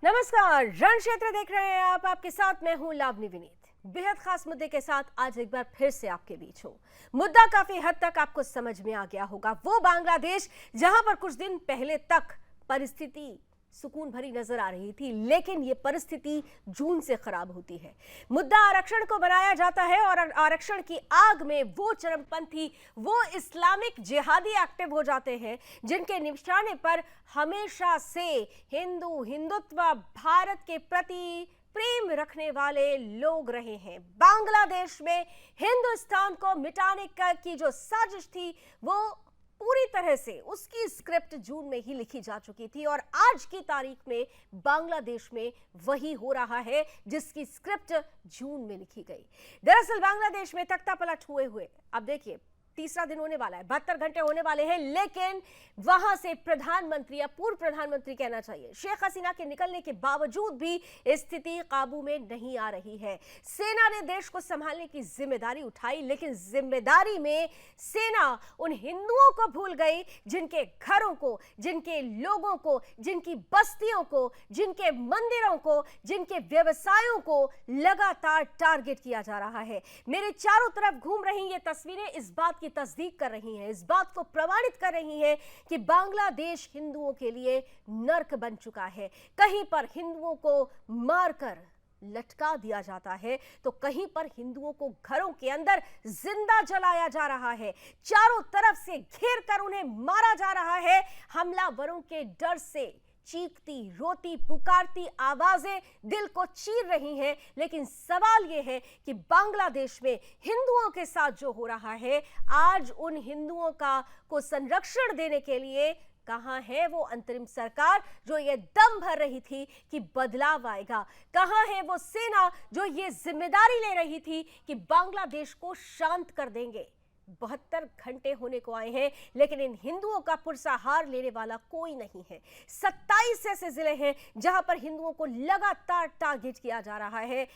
नमस्कार, रण क्षेत्र देख रहे हैं आप। आपके साथ मैं हूं लावनी विनीत। बेहद खास मुद्दे के साथ आज एक बार फिर से आपके बीच हूं। मुद्दा काफी हद तक आपको समझ में आ गया होगा। वो बांग्लादेश जहां पर कुछ दिन पहले तक परिस्थिति सुकून भरी नजर आ रही थी, लेकिन ये परिस्थिति जून से खराब होती है। मुद्दा आरक्षण को बनाया जाता है और आरक्षण की आग में वो चरमपंथी, वो इस्लामिक जिहादी एक्टिव हो जाते हैं जिनके निशाने पर हमेशा से हिंदुत्व, भारत के प्रति प्रेम रखने वाले लोग रहे हैं। बांग्लादेश में हिंदुस्तान को मिटाने की जो साजिश थी, वो पूरी तरह से उसकी स्क्रिप्ट जून में ही लिखी जा चुकी थी और आज की तारीख में बांग्लादेश में वही हो रहा है जिसकी स्क्रिप्ट जून में लिखी गई। दरअसल बांग्लादेश में तख्ता पलट हुए अब देखिए तीसरा दिन होने वाला है, 72 घंटे होने वाले हैं, लेकिन वहां से प्रधानमंत्री या पूर्व प्रधानमंत्री कहना चाहिए, शेख हसीना के निकलने के बावजूद भी स्थिति काबू में नहीं आ रही है। सेना ने देश को संभालने की जिम्मेदारी उठाई, लेकिन जिम्मेदारी में सेना उन हिंदुओं को भूल गई जिनके घरों को, जिनके लोगों को, जिनकी बस्तियों को, जिनके मंदिरों को, जिनके व्यवसायों को लगातार टारगेट किया जा रहा है। मेरे चारों तरफ घूम रही ये तस्वीरें इस बात की तस्दीक कर रही हैं, इस बात को प्रमाणित कर रही हैं कि बांग्लादेश हिंदुओं के लिए नर्क बन चुका है। कहीं पर हिंदुओं को मारकर लटका दिया जाता है, तो कहीं पर हिंदुओं को घरों के अंदर जिंदा जलाया जा रहा है। चारों तरफ से घेर कर उन्हें मारा जा रहा है। हमलावरों के डर से चीखती, रोती, पुकारती आवाजें दिल को चीर रही हैं। लेकिन सवाल यह है कि बांग्लादेश में हिंदुओं के साथ जो हो रहा है, आज उन हिंदुओं को संरक्षण देने के लिए कहां है वो अंतरिम सरकार जो ये दम भर रही थी कि बदलाव आएगा? कहां है वो सेना जो ये जिम्मेदारी ले रही थी कि बांग्लादेश को शांत कर देंगे? 72 घंटे होने को आए हैं, लेकिन इन हिंदुओं का पुरसाहार लेने वाला कोई नहीं है। 27 ऐसे जिले हैं जहां पर हिंदुओं को लगातार टारगेट किया जा रहा है।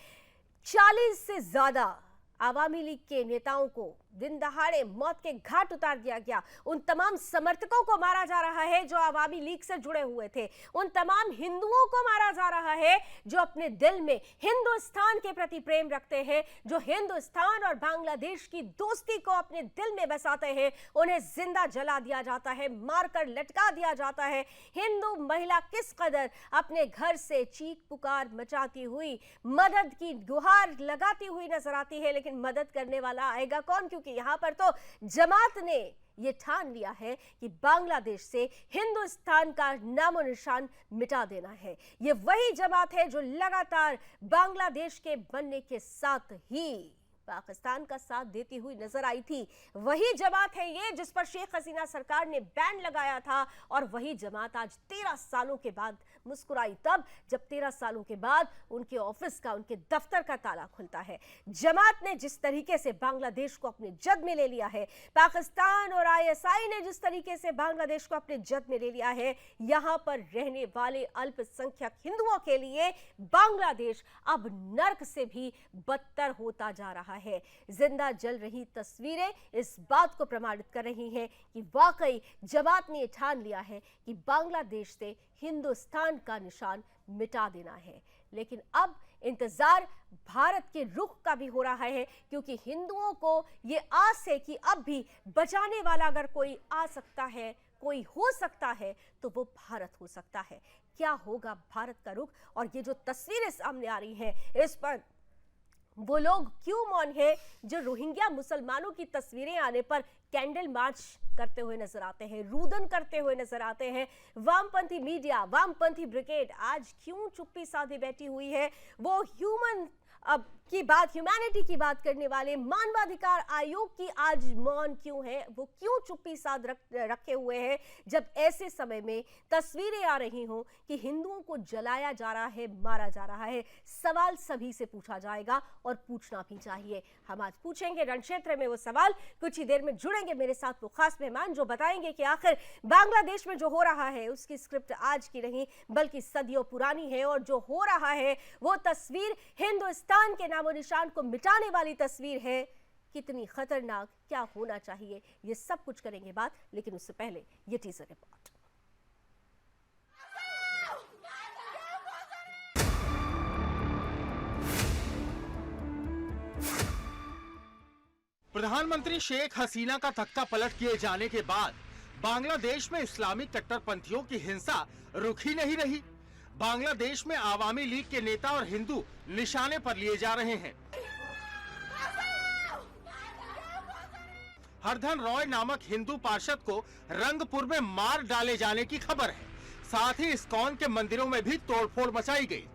40 से ज्यादा आवामी लीग के नेताओं को दिन दहाड़े मौत के घाट उतार दिया गया। उन तमाम समर्थकों को मारा जा रहा है जो आवामी लीग से जुड़े हुए थे। उन तमाम हिंदुओं को मारा जा रहा है जो अपने दिल में हिंदुस्तान के प्रति प्रेम रखते हैं, जो हिंदुस्तान और बांग्लादेश की दोस्ती को अपने दिल में बसाते हैं। उन्हें जिंदा जला दिया जाता है, मारकर लटका दिया जाता है। हिंदू महिला किस कदर अपने घर से चीख पुकार मचाती हुई, मदद की गुहार लगाती हुई नजर आती है, लेकिन मदद करने वाला आएगा कौन? क्योंकि यहां पर तो जमात ने यह ठान लिया है कि बांग्लादेश से हिंदुस्तान का नामो निशान मिटा देना है। यह वही जमात है जो लगातार बांग्लादेश के बनने के साथ ही पाकिस्तान का साथ देती हुई नजर आई थी। वही जमात है ये जिस पर शेख हसीना सरकार ने बैन लगाया था, और वही जमात आज 13 सालों के बाद मुस्कुराई तब जब 13 सालों के बाद उनके ऑफिस का, उनके दफ्तर का ताला खुलता है। जमात ने जिस तरीके से बांग्लादेश को अपने जद में ले लिया है, पाकिस्तान और ISI ने जिस तरीके से बांग्लादेश को अपने जद में ले लिया है, यहां पर रहने वाले अल्पसंख्यक हिंदुओं के लिए बांग्लादेश अब नर्क से भी बदतर होता जा रहा है। जिंदा जल रही तस्वीरें इस बात को प्रमाणित कर रही हैं कि वाकई जमात ने ठान लिया है कि बांग्लादेश से हिंदुस्तान का निशान मिटा देना है। लेकिन अब इंतजार भारत के रुख का भी हो रहा है, क्योंकि हिंदुओं को ये आस है कि अब भी बचाने वाला अगर कोई आ सकता है, कोई हो सकता है, तो वो भारत हो सकता है। क्या होगा भारत का रुख? और ये जो तस्वीरें सामने आ रही हैं, इस पर वो लोग क्यों मौन है जो रोहिंग्या मुसलमानों की तस्वीरें आने पर कैंडल मार्च करते हुए नजर आते हैं, रुदन करते हुए नजर आते हैं? वामपंथी मीडिया, वामपंथी ब्रिगेड आज क्यों चुप्पी साधे बैठी हुई है? वो ह्यूमैनिटी की बात करने वाले मानवाधिकार आयोग की आज मौन क्यों है? वो क्यों चुप्पी साध रखे हुए हैं जब ऐसे समय में तस्वीरें आ रही हों कि हिंदुओं को जलाया जा रहा है, मारा जा रहा है? सवाल सभी से पूछा जाएगा और पूछना भी चाहिए। हम आज पूछेंगे रण क्षेत्र में वो सवाल। कुछ ही देर में जुड़ेंगे मेरे साथ वो खास मेहमान जो बताएंगे कि आखिर बांग्लादेश में जो हो रहा है उसकी स्क्रिप्ट आज की नहीं बल्कि सदियों पुरानी है, और जो हो रहा है वो तस्वीर हिंदुस्तान के नामो निशान को मिटाने वाली तस्वीर है। कितनी खतरनाक, क्या होना चाहिए, ये सब कुछ करेंगे बात, लेकिन उससे पहले ये टीजर रिपोर्ट। प्रधानमंत्री शेख हसीना का तख्ता पलट किए जाने के बाद बांग्लादेश में इस्लामिक कट्टरपंथियों की हिंसा रुक ही नहीं रही। बांग्लादेश में आवामी लीग के नेता और हिंदू निशाने पर लिए जा रहे हैं। हरधन रॉय नामक हिंदू पार्षद को रंगपुर में मार डाले जाने की खबर है। साथ ही इस्कॉन के मंदिरों में भी तोड़फोड़ मचाई गई।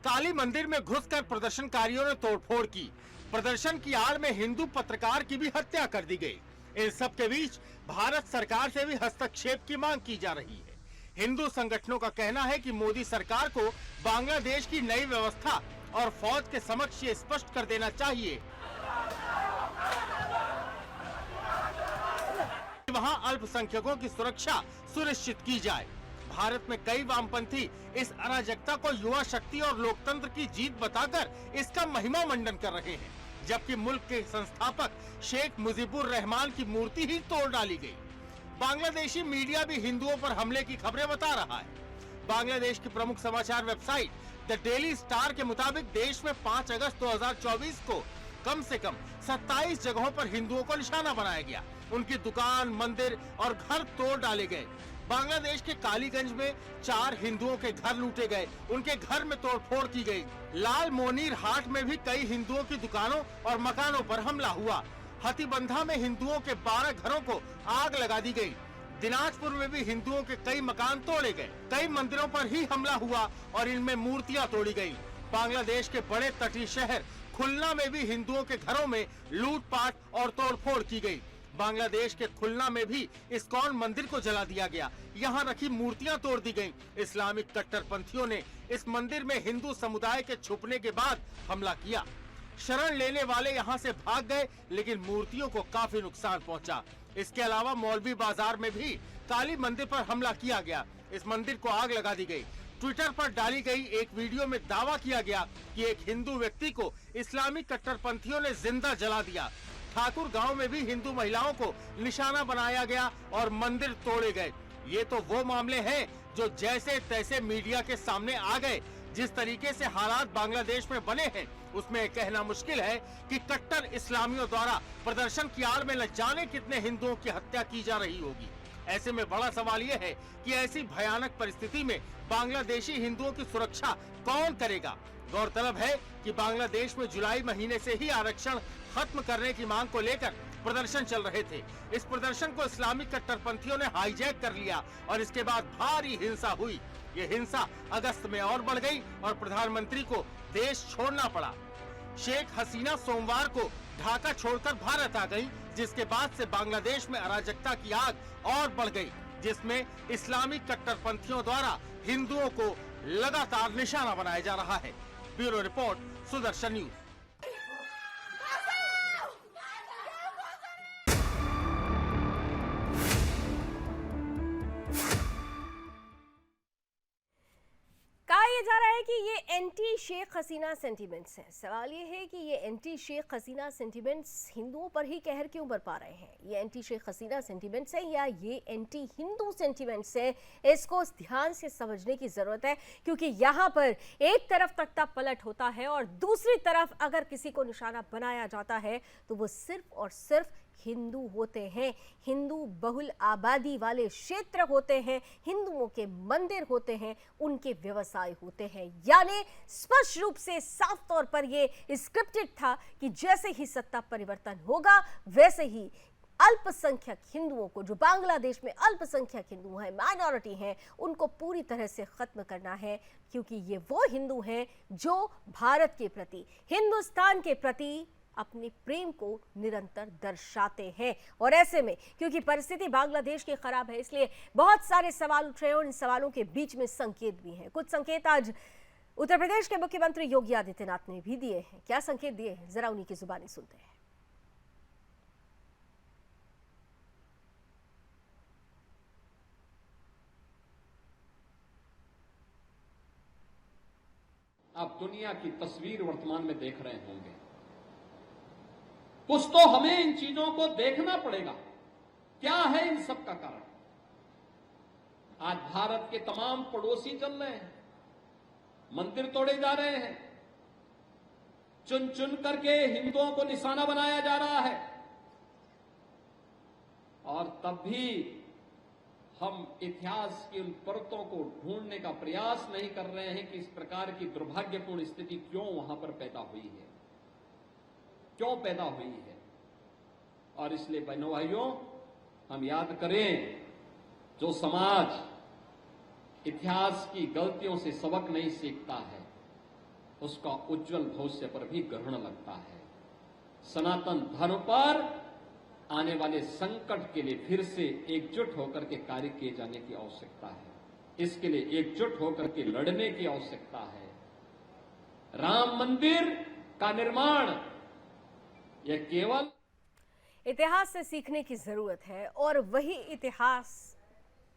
काली मंदिर में घुसकर प्रदर्शनकारियों ने तोड़फोड़ की। प्रदर्शन की आड़ में हिंदू पत्रकार की भी हत्या कर दी गई। इन सब के बीच भारत सरकार से भी हस्तक्षेप की मांग की जा रही है। हिंदू संगठनों का कहना है कि मोदी सरकार को बांग्लादेश की नई व्यवस्था और फौज के समक्ष ये स्पष्ट कर देना चाहिए कि वहां अल्पसंख्यकों की सुरक्षा सुनिश्चित की जाए। भारत में कई वामपंथी इस अराजकता को युवा शक्ति और लोकतंत्र की जीत बताकर इसका महिमा मंडन कर रहे हैं, जबकि मुल्क के संस्थापक शेख मुजीबुर रहमान की मूर्ति ही तोड़ डाली गई। बांग्लादेशी मीडिया भी हिंदुओं पर हमले की खबरें बता रहा है। बांग्लादेश की प्रमुख समाचार वेबसाइट द डेली स्टार के मुताबिक देश में 5 अगस्त 2024 को कम से कम 27 जगहों पर हिंदुओं को निशाना बनाया गया। उनकी दुकान, मंदिर और घर तोड़ डाले गए। बांग्लादेश के कालीगंज में 4 हिंदुओं के घर लूटे गए, उनके घर में तोड़फोड़ की गई। लाल मोनीर हाट में भी कई हिंदुओं की दुकानों और मकानों पर हमला हुआ। हथीबंधा में हिंदुओं के 12 घरों को आग लगा दी गई। दिनाजपुर में भी हिंदुओं के कई मकान तोड़े गए। कई मंदिरों पर ही हमला हुआ और इनमें मूर्तियां तोड़ी गई। बांग्लादेश के बड़े तटीय शहर खुलना में भी हिंदुओं के घरों में लूटपाट और तोड़फोड़ की गई। बांग्लादेश के खुलना में भी इस्कॉन मंदिर को जला दिया गया। यहाँ रखी मूर्तियां तोड़ दी गईं। इस्लामिक कट्टरपंथियों ने इस मंदिर में हिंदू समुदाय के छुपने के बाद हमला किया। शरण लेने वाले यहाँ से भाग गए, लेकिन मूर्तियों को काफी नुकसान पहुंचा। इसके अलावा मौलवी बाजार में भी काली मंदिर पर हमला किया गया। इस मंदिर को आग लगा दी गई। ट्विटर पर डाली गई एक वीडियो में दावा किया गया कि एक हिंदू व्यक्ति को इस्लामिक कट्टरपंथियों ने जिंदा जला दिया। ठाकुर गांव में भी हिंदू महिलाओं को निशाना बनाया गया और मंदिर तोड़े गए। ये तो वो मामले हैं जो जैसे तैसे मीडिया के सामने आ गए। जिस तरीके से हालात बांग्लादेश में बने हैं, उसमें कहना मुश्किल है कि कट्टर इस्लामियों द्वारा प्रदर्शन की आड़ में न जाने कितने हिंदुओं की हत्या की जा रही होगी। ऐसे में बड़ा सवाल यह है कि ऐसी भयानक परिस्थिति में बांग्लादेशी हिंदुओं की सुरक्षा कौन करेगा। गौरतलब है कि बांग्लादेश में जुलाई महीने से ही आरक्षण खत्म करने की मांग को लेकर प्रदर्शन चल रहे थे। इस प्रदर्शन को इस्लामिक कट्टरपंथियों ने हाईजैक कर लिया और इसके बाद भारी हिंसा हुई। ये हिंसा अगस्त में और बढ़ गई और प्रधानमंत्री को देश छोड़ना पड़ा। शेख हसीना सोमवार को ढाका छोड़कर भारत आ गई, जिसके बाद से बांग्लादेश में अराजकता की आग और बढ़ गई, जिसमें इस्लामिक कट्टरपंथियों द्वारा हिंदुओं को लगातार निशाना बनाया जा रहा है। Bureau report, Sudarshan news. कहा यह जा रहा है कि ये एंटी शेख हसीना सेंटिमेंट्स हैं। सवाल ये है कि ये एंटी शेख हसीना सेंटिमेंट्स हिंदुओं पर ही कहर क्यों बरपा रहे हैं। ये एंटी शेख हसीना सेंटिमेंट्स है या ये एंटी हिंदू सेंटिमेंट्स है, इसको ध्यान से समझने की जरूरत है, क्योंकि यहाँ पर एक तरफ तख्ता पलट होता है और दूसरी तरफ अगर किसी को निशाना बनाया जाता है तो वो सिर्फ और सिर्फ हिंदू होते हैं। हिंदू बहुल आबादी वाले क्षेत्र होते हैं, हिंदुओं के मंदिर होते हैं, उनके व्यवसाय होते हैं। यानी स्पष्ट रूप से साफ तौर पर यह स्क्रिप्टेड था कि जैसे ही सत्ता परिवर्तन होगा वैसे ही अल्पसंख्यक हिंदुओं को, जो बांग्लादेश में अल्पसंख्यक हिंदू हैं, माइनॉरिटी हैं, उनको पूरी तरह से खत्म करना है, क्योंकि ये वो हिंदू हैं जो भारत के प्रति, हिंदुस्तान के प्रति अपने प्रेम को निरंतर दर्शाते हैं। और ऐसे में क्योंकि परिस्थिति बांग्लादेश की खराब है, इसलिए बहुत सारे सवाल उठ रहे हैं और इन सवालों के बीच में संकेत भी हैं। कुछ संकेत आज उत्तर प्रदेश के मुख्यमंत्री योगी आदित्यनाथ ने भी दिए हैं। क्या संकेत दिए हैं, जरा उन्हीं की जुबानी सुनते हैं। आप दुनिया की तस्वीर वर्तमान में देख रहे होंगे। कुछ तो हमें इन चीजों को देखना पड़ेगा, क्या है इन सब का कारण। आज भारत के तमाम पड़ोसी चल रहे हैं, मंदिर तोड़े जा रहे हैं, चुन चुन करके हिंदुओं को निशाना बनाया जा रहा है। और तब भी हम इतिहास की उन परतों को ढूंढने का प्रयास नहीं कर रहे हैं कि इस प्रकार की दुर्भाग्यपूर्ण स्थिति क्यों वहां पर पैदा हुई है, क्यों पैदा हुई है। और इसलिए बहनों भाइयों, हम याद करें, जो समाज इतिहास की गलतियों से सबक नहीं सीखता है उसका उज्जवल भविष्य पर भी ग्रहण लगता है। सनातन धर्म पर आने वाले संकट के लिए फिर से एकजुट होकर के कार्य किए जाने की आवश्यकता है। इसके लिए एकजुट होकर के लड़ने की आवश्यकता है। राम मंदिर का निर्माण यह केवल इतिहास से सीखने की जरूरत है और वही इतिहास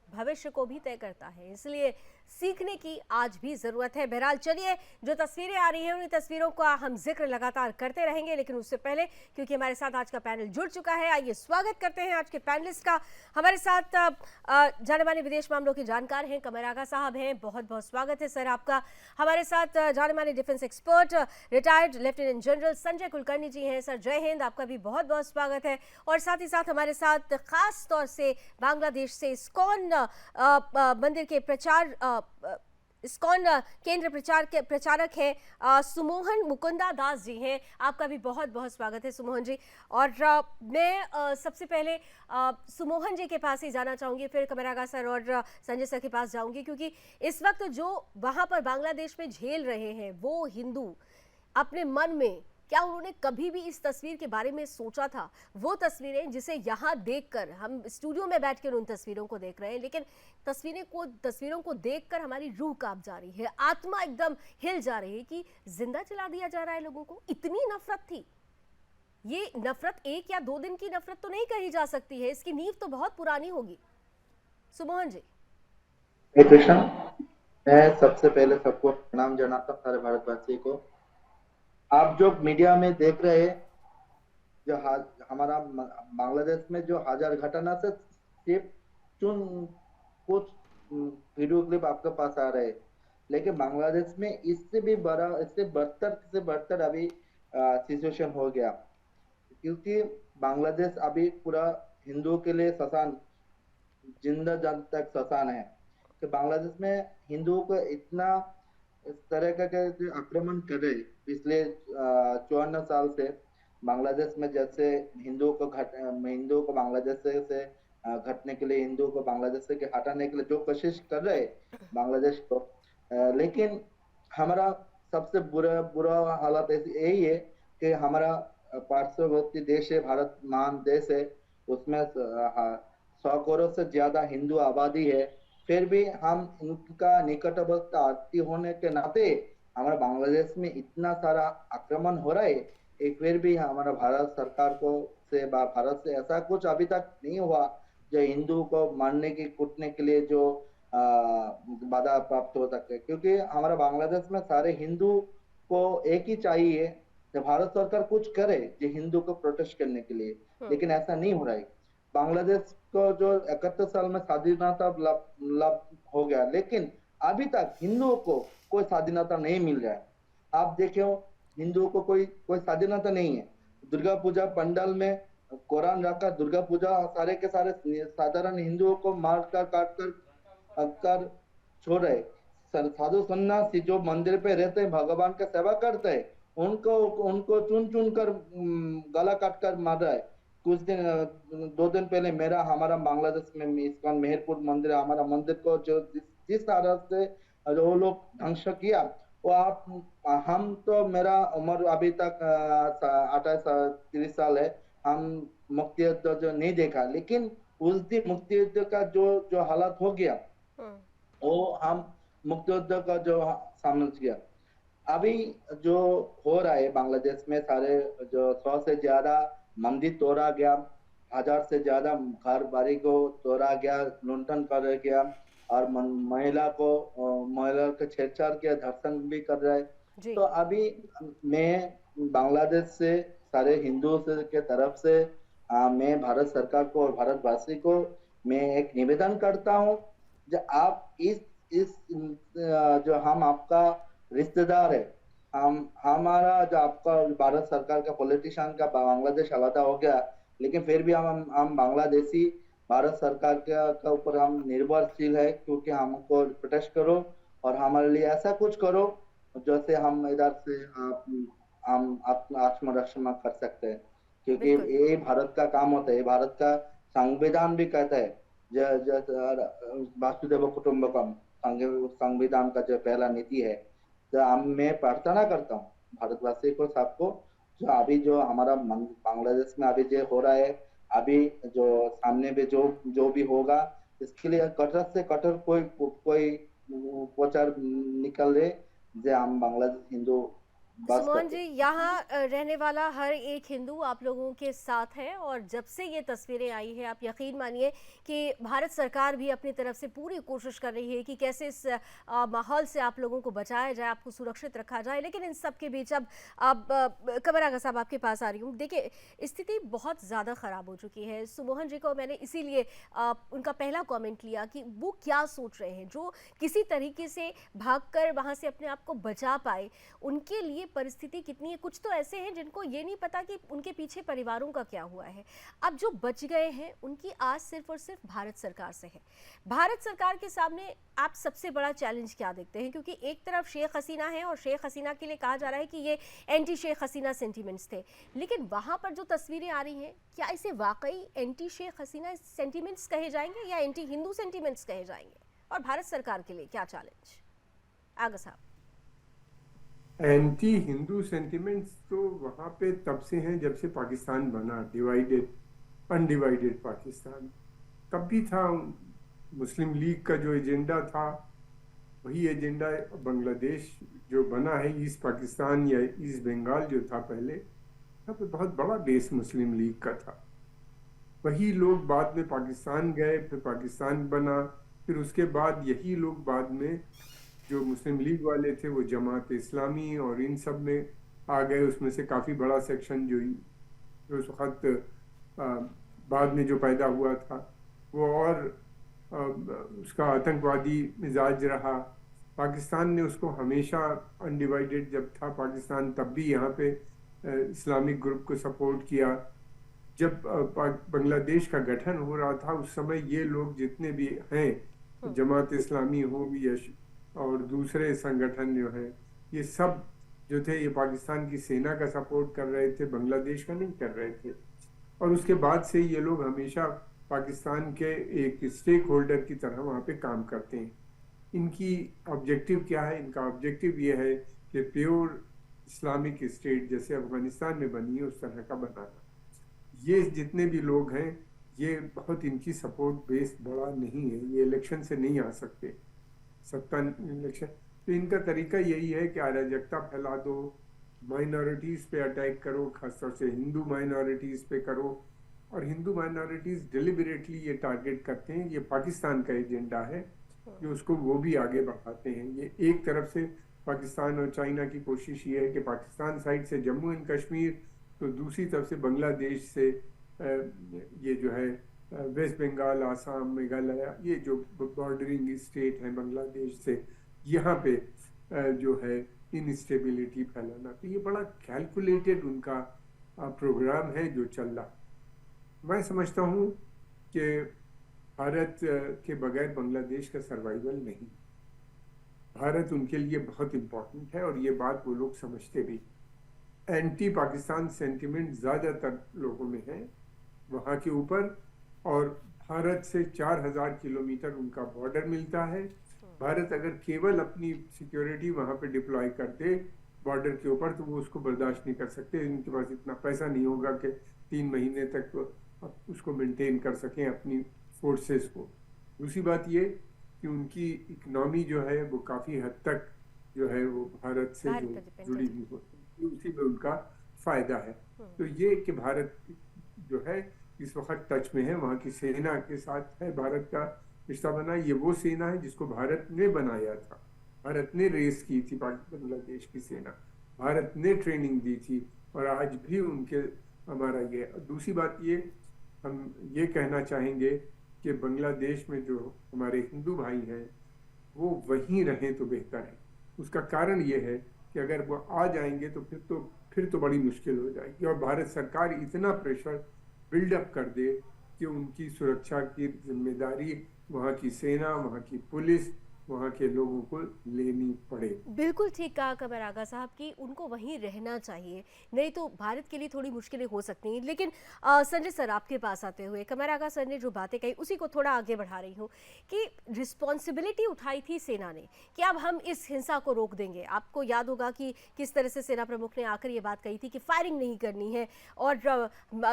भविष्य को भी तय करता है, इसलिए सीखने की आज भी जरूरत है। बहरहाल चलिए, जो तस्वीरें आ रही हैं उन तस्वीरों का हम जिक्र लगातार करते रहेंगे, लेकिन उससे पहले क्योंकि हमारे साथ आज का पैनल जुड़ चुका है, आइए स्वागत करते हैं आज के पैनलिस्ट का। हमारे साथ जाने माने विदेश मामलों के जानकार हैं कमर आगा साहब हैं, बहुत बहुत स्वागत है सर आपका। हमारे साथ जाने माने defence expert retired lieutenant general Sanjay Kulkarni ji हैं। सर जय हिंद, आपका भी बहुत बहुत स्वागत है। और साथ ही साथ हमारे साथ खास तौर से बांग्लादेश से इस्कॉन मंदिर के इस्कॉन केंद्र प्रचारक हैं सुमोहन मुकुंदा दास जी हैं, आपका भी बहुत बहुत स्वागत है सुमोहन जी। और मैं सबसे पहले सुमोहन जी के पास ही जाना चाहूँगी, फिर कमरागा सर और संजय सर के पास जाऊँगी, क्योंकि इस वक्त जो वहाँ पर बांग्लादेश में झेल रहे हैं वो हिंदू अपने मन में, क्या उन्होंने कभी भी इस तस्वीर के बारे में सोचा था? वो तस्वीरें जिसे यहाँ देखकर, हम स्टूडियो में बैठकर उन तस्वीरों को देख रहे हैं, लेकिन तस्वीरों को देखकर हमारी रूह कांप जा रही है, आत्मा एकदम हिल जा रही है कि जिंदा जला दिया जा रहा है लोगों को। इतनी नफरत थी। ये नफरत एक या दो दिन की नफरत तो नहीं कही जा सकती है, इसकी नींव तो बहुत पुरानी होगी। सुमोहन जी। कृष्ण, मैं सबसे पहले सबको प्रणाम जनाता हूँ, सारे भारतवासी को। आप जो मीडिया में देख रहे हैं, जो हमारा बांग्लादेश में जो हजार घटना से सिर्फ कुछ वीडियो क्लिप आपके पास आ रहे हैं, लेकिन बांग्लादेश में इससे भी बड़ा, इससे बदतर अभी सिचुएशन हो गया, क्योंकि बांग्लादेश अभी पूरा हिंदुओं के लिए शमशान, जिंदा जन तक शमशान है। कि बांग्लादेश में हिंदुओं को इतना इस तरह का आक्रमण करे पिछले 54 साल से। बांग्लादेश में जैसे हिंदुओं को बांग्लादेश से घटने के लिए, हिंदुओं को बांग्लादेश से हटाने के लिए जो कोशिश कर रहे बांग्लादेश को, लेकिन हमारा सबसे बुरा हालत यही है कि हमारा पार्श्ववर्ती देश है, भारत महान देश है, उसमें 100 करोड़ से ज्यादा हिंदू आबादी है, फिर भी हम इनका निकटवर्ती होने के नाते हमारा बांग्लादेश में इतना सारा आक्रमण हो रहा है। एक फिर भी हमारा भारत सरकार को भारत से ऐसा कुछ अभी तक नहीं हुआ जो हिंदू को मारने की कूटने के लिए जो बाधा प्राप्त हो सके, क्योंकि हमारा बांग्लादेश में सारे हिंदू को एक ही चाहिए कि भारत सरकार कुछ करे जो हिंदू को प्रोटेस्ट करने के लिए, लेकिन ऐसा नहीं हो रहा है। बांग्लादेश को जो 71 साल में स्वाधीनता लाभ हो गया, लेकिन अभी तक हिंदुओं को कोई स्वाधीनता नहीं मिल रहा है। आप देखो, हिंदुओं को कोई स्वाधीनता नहीं है। दुर्गा पूजा पंडाल में कुरान रखा, दुर्गा पूजा सारे के सारे साधारण हिंदुओं को मार कर काट कर छोड़ रहे। साधु सन्यासी जो मंदिर पे रहते हैं, भगवान का सेवा करते हैं, उनको चुन कर गला काट कर मार रहा है। कुछ दिन 2 दिन पहले हमारा बांग्लादेश में इस्कॉन मेहरपुर मंदिर, हमारा मंदिर को जो जिस तरह से वो लोग ध्वंस किया, वो हम तो, मेरा उम्र अभी तक 28-30 साल है, हम मुक्ति युद्ध जो नहीं देखा, लेकिन उस दिन मुक्ति युद्ध का जो हालत हो गया, वो हम मुक्ति युद्ध का जो समझ गया। अभी जो हो रहा है बांग्लादेश में, सारे जो 100 से ज्यादा मंदिर तोड़ा गया, 1000 से ज्यादा घर बारी को तोड़ा गया, लुंठन कर गया, और महिला को छेड़छाड़ किया, धर्षण भी कर रहा है। तो अभी मैं बांग्लादेश से सारे हिंदुओं के तरफ से मैं भारत सरकार को और भारतवासी को मैं एक निवेदन करता हूँ, जो आप इस जो हम आपका रिश्तेदार है, हमारा जो आपका भारत सरकार का पॉलिटिशियन का बांग्लादेश अलग हो गया, लेकिन फिर भी हम बांग्लादेशी भारत सरकार के ऊपर हम निर्भरशील है, क्योंकि हमको प्रोटेस्ट करो और हमारे लिए ऐसा कुछ करो जैसे हम इधर से हम आत्मरक्षा कर सकते हैं, क्योंकि बिल्कुल। ये भारत का काम होता है, ये भारत का संविधान भी कहता है। वासुदेव कुटुंबकम संविधान का जो पहला नीति है। तो मैं प्रार्थना करता हूँ भारतवासी को, सबको, जो अभी जो हमारा बांग्लादेश में अभी जो हो रहा है, अभी जो सामने में जो भी होगा, इसके लिए कठोर से कठोर कोई उपचार निकले, जो हम बांग्लादेश हिंदू बस सुमोहन जी, सके। यहाँ रहने वाला हर एक हिंदू आप लोगों के साथ है, और जब से ये तस्वीरें आई है आप यकीन मानिए कि भारत सरकार भी अपनी तरफ से पूरी कोशिश कर रही है कि कैसे इस माहौल से आप लोगों को बचाया जाए, आपको सुरक्षित रखा जाए। लेकिन इन सब के बीच अब कमर आगा साहब आपके पास आ रही हूँ। देखिए, स्थिति बहुत ज़्यादा ख़राब हो चुकी है। सुमोहन जी को मैंने इसीलिए उनका पहला कॉमेंट लिया कि वो क्या सोच रहे हैं, जो किसी तरीके से भागकर वहाँ से अपने आप को बचा पाए, उनके लिए परिस्थिति कितनी है। कुछ तो ऐसे हैं जिनको ये नहीं पता कि उनके पीछे परिवारों का क्या हुआ है। अब जो बच गए हैं उनकी आस सिर्फ और सिर्फ भारत सरकार से है। भारत सरकार के सामने आप सबसे बड़ा चैलेंज क्या देखते हैं? क्योंकि एक तरफ शेख हसीना है और शेख हसीना के लिए कहा जा रहा है कि ये एंटी शेख हसीना सेंटीमेंट्स थे, लेकिन वहां पर जो तस्वीरें आ रही हैं, क्या इसे वाकई एंटी शेख हसीना सेंटीमेंट्स कहे जाएंगे या एंटी हिंदू सेंटीमेंट्स कहे जाएंगे? और भारत सरकार के लिए क्या चैलेंज? आगा साहब। एंटी हिंदू सेंटिमेंट्स तो वहाँ पे तब से हैं जब से पाकिस्तान बना, डिवाइडेड अनडिवाइडेड पाकिस्तान। तब भी था मुस्लिम लीग का जो एजेंडा था, वही एजेंडा बांग्लादेश जो बना है, ईस्ट पाकिस्तान या ईस्ट बंगाल जो था पहले, यहाँ पे बहुत बड़ा बेस मुस्लिम लीग का था। वही लोग बाद में पाकिस्तान गए, फिर पाकिस्तान बना, फिर उसके बाद यही लोग बाद में जो मुस्लिम लीग वाले थे वो जमात इस्लामी और इन सब में आ गए। उसमें से काफ़ी बड़ा सेक्शन जो उस वक्त बाद में जो पैदा हुआ था वो और उसका आतंकवादी मिजाज रहा। पाकिस्तान ने उसको हमेशा अनडिवाइडेड जब था पाकिस्तान, तब भी यहाँ पे इस्लामिक ग्रुप को सपोर्ट किया। जब बांग्लादेश का गठन हो रहा था उस समय ये लोग जितने भी हैं, जमात इस्लामी हो या और दूसरे संगठन जो हैं, ये सब जो थे ये पाकिस्तान की सेना का सपोर्ट कर रहे थे, बांग्लादेश का नहीं कर रहे थे। और उसके बाद से ये लोग हमेशा पाकिस्तान के एक स्टेक होल्डर की तरह वहाँ पे काम करते हैं। इनकी ऑब्जेक्टिव क्या है? इनका ऑब्जेक्टिव ये है कि प्योर इस्लामिक स्टेट जैसे अफगानिस्तान में बनी है उस तरह का बनाना। ये जितने भी लोग हैं ये बहुत इनकी सपोर्ट बेस बड़ा नहीं है, ये इलेक्शन से नहीं आ सकते, सत्ता इलेक्शन। तो इनका तरीका यही है कि अराजकता फैला दो, माइनॉरिटीज पे अटैक करो, खासतौर से हिंदू माइनॉरिटीज पे करो। और हिंदू माइनॉरिटीज डिलिबरेटली ये टारगेट करते हैं। ये पाकिस्तान का एजेंडा है जो उसको वो भी आगे बढ़ाते हैं। ये एक तरफ से पाकिस्तान और चाइना की कोशिश ये है कि पाकिस्तान साइड से जम्मू एंड कश्मीर, तो दूसरी तरफ से बांग्लादेश से ये जो है वेस्ट बंगाल, आसाम, मेघालय, ये जो बॉर्डरिंग स्टेट हैं बांग्लादेश से, यहाँ पे जो है इनस्टेबिलिटी फैलाना। तो ये बड़ा कैलकुलेटेड उनका प्रोग्राम है जो चल रहा। मैं समझता हूँ कि भारत के बगैर बांग्लादेश का सर्वाइवल नहीं। भारत उनके लिए बहुत इम्पोर्टेंट है और ये बात वो लोग समझते भी। एंटी पाकिस्तान सेंटिमेंट ज़्यादातर लोगों में है वहाँ के ऊपर, और भारत से 4000 किलोमीटर उनका बॉर्डर मिलता है। भारत अगर केवल अपनी सिक्योरिटी वहाँ पे डिप्लॉय कर दे बॉर्डर के ऊपर, तो वो उसको बर्दाश्त नहीं कर सकते। इनके पास इतना पैसा नहीं होगा कि 3 महीने तक उसको मेंटेन कर सकें अपनी फोर्सेस को। दूसरी बात ये कि उनकी इकनॉमी जो है वो काफ़ी हद तक जो है वो भारत से जुड़ी हुई होती है, उसी में उनका फ़ायदा है। तो ये कि भारत जो है इस वक्त टच में है, वहाँ की सेना के साथ है भारत का रिश्ता बना। ये वो सेना है जिसको भारत ने बनाया था, भारत ने रेस की थी बांग्लादेश की सेना, भारत ने ट्रेनिंग दी थी, और आज भी उनके हमारा ये। दूसरी बात ये हम ये कहना चाहेंगे कि बांग्लादेश में जो हमारे हिंदू भाई हैं वो वहीं रहें तो बेहतर है। उसका कारण ये है कि अगर वो आ जाएंगे तो फिर तो बड़ी मुश्किल हो जाएगी। और भारत सरकार इतना प्रेशर बिल्डअप कर दे कि उनकी सुरक्षा की जिम्मेदारी वहाँ की सेना, वहाँ की पुलिस, वहाँ के लोगों को लेनी पड़े। बिल्कुल ठीक कहा कमर आगा साहब कि उनको वहीं रहना चाहिए, नहीं तो भारत के लिए थोड़ी मुश्किलें हो सकती हैं। लेकिन संजय सर आपके पास आते हुए कमर आगा सर ने जो बातें कही उसी को थोड़ा आगे बढ़ा रही हूँ कि रिस्पॉन्सिबिलिटी उठाई थी सेना ने कि अब हम इस हिंसा को रोक देंगे। आपको याद होगा कि किस तरह से सेना प्रमुख ने आकर ये बात कही थी कि फायरिंग नहीं करनी है और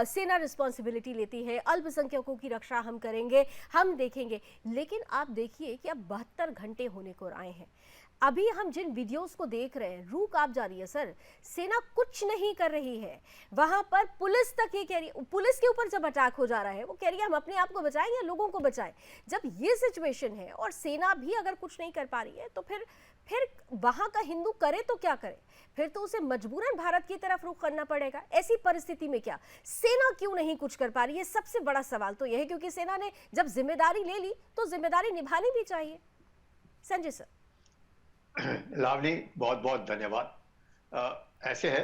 सेना रिस्पॉन्सिबिलिटी लेती है, अल्पसंख्यकों की रक्षा हम करेंगे, हम देखेंगे। लेकिन आप देखिए कि अब 72 घंटे होने को आए हैं, अभी हम जिन वीडियोस को देख रहे हैं रूह कांप जा रही है सर। सेना कुछ नहीं कर रही है, वहां पर पुलिस तक ये कह रही है, पुलिस के ऊपर जब अटैक हो जा रहा है वो कह रही है हम अपने आप को बचाएं या लोगों को बचाएं। जब ये सिचुएशन है और सेना भी अगर कुछ नहीं कर पा रही है तो फिर वहां का हिंदू करे तो क्या करे, फिर तो उसे मजबूरन भारत की तरफ रुख करना पड़ेगा। ऐसी परिस्थिति में क्या सेना क्यों नहीं कुछ कर पा रही है? सबसे बड़ा सवाल तो यह है, क्योंकि सेना ने जब जिम्मेदारी ले ली तो जिम्मेदारी निभानी भी चाहिए। संजय सर। लावनी बहुत बहुत धन्यवाद। ऐसे है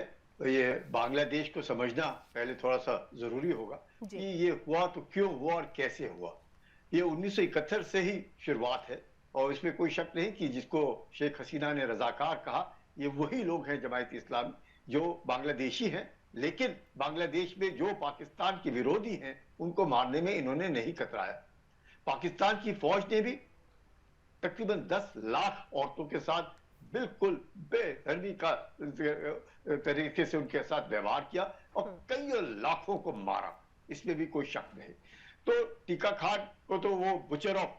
ये बांग्लादेश को समझना पहले थोड़ा सा जरूरी होगा कि ये हुआ तो क्यों हुआ और कैसे हुआ। ये 1971 से ही शुरुआत है और इसमें कोई शक नहीं कि जिसको शेख हसीना ने रजाकार कहा, ये वही लोग हैं जमायत इस्लामी जो बांग्लादेशी हैं, लेकिन बांग्लादेश में जो पाकिस्तान के विरोधी हैं उनको मारने में इन्होंने नहीं कतराया। पाकिस्तान की फौज ने भी तकरीबन 10 लाख औरतों के साथ बिल्कुल बेधर्मी का तरीके से उनके साथ व्यवहार किया और कई लाखों को मारा, इसमें भी कोई शक नहीं। तो टीका खान को तो वो बुचर ऑफ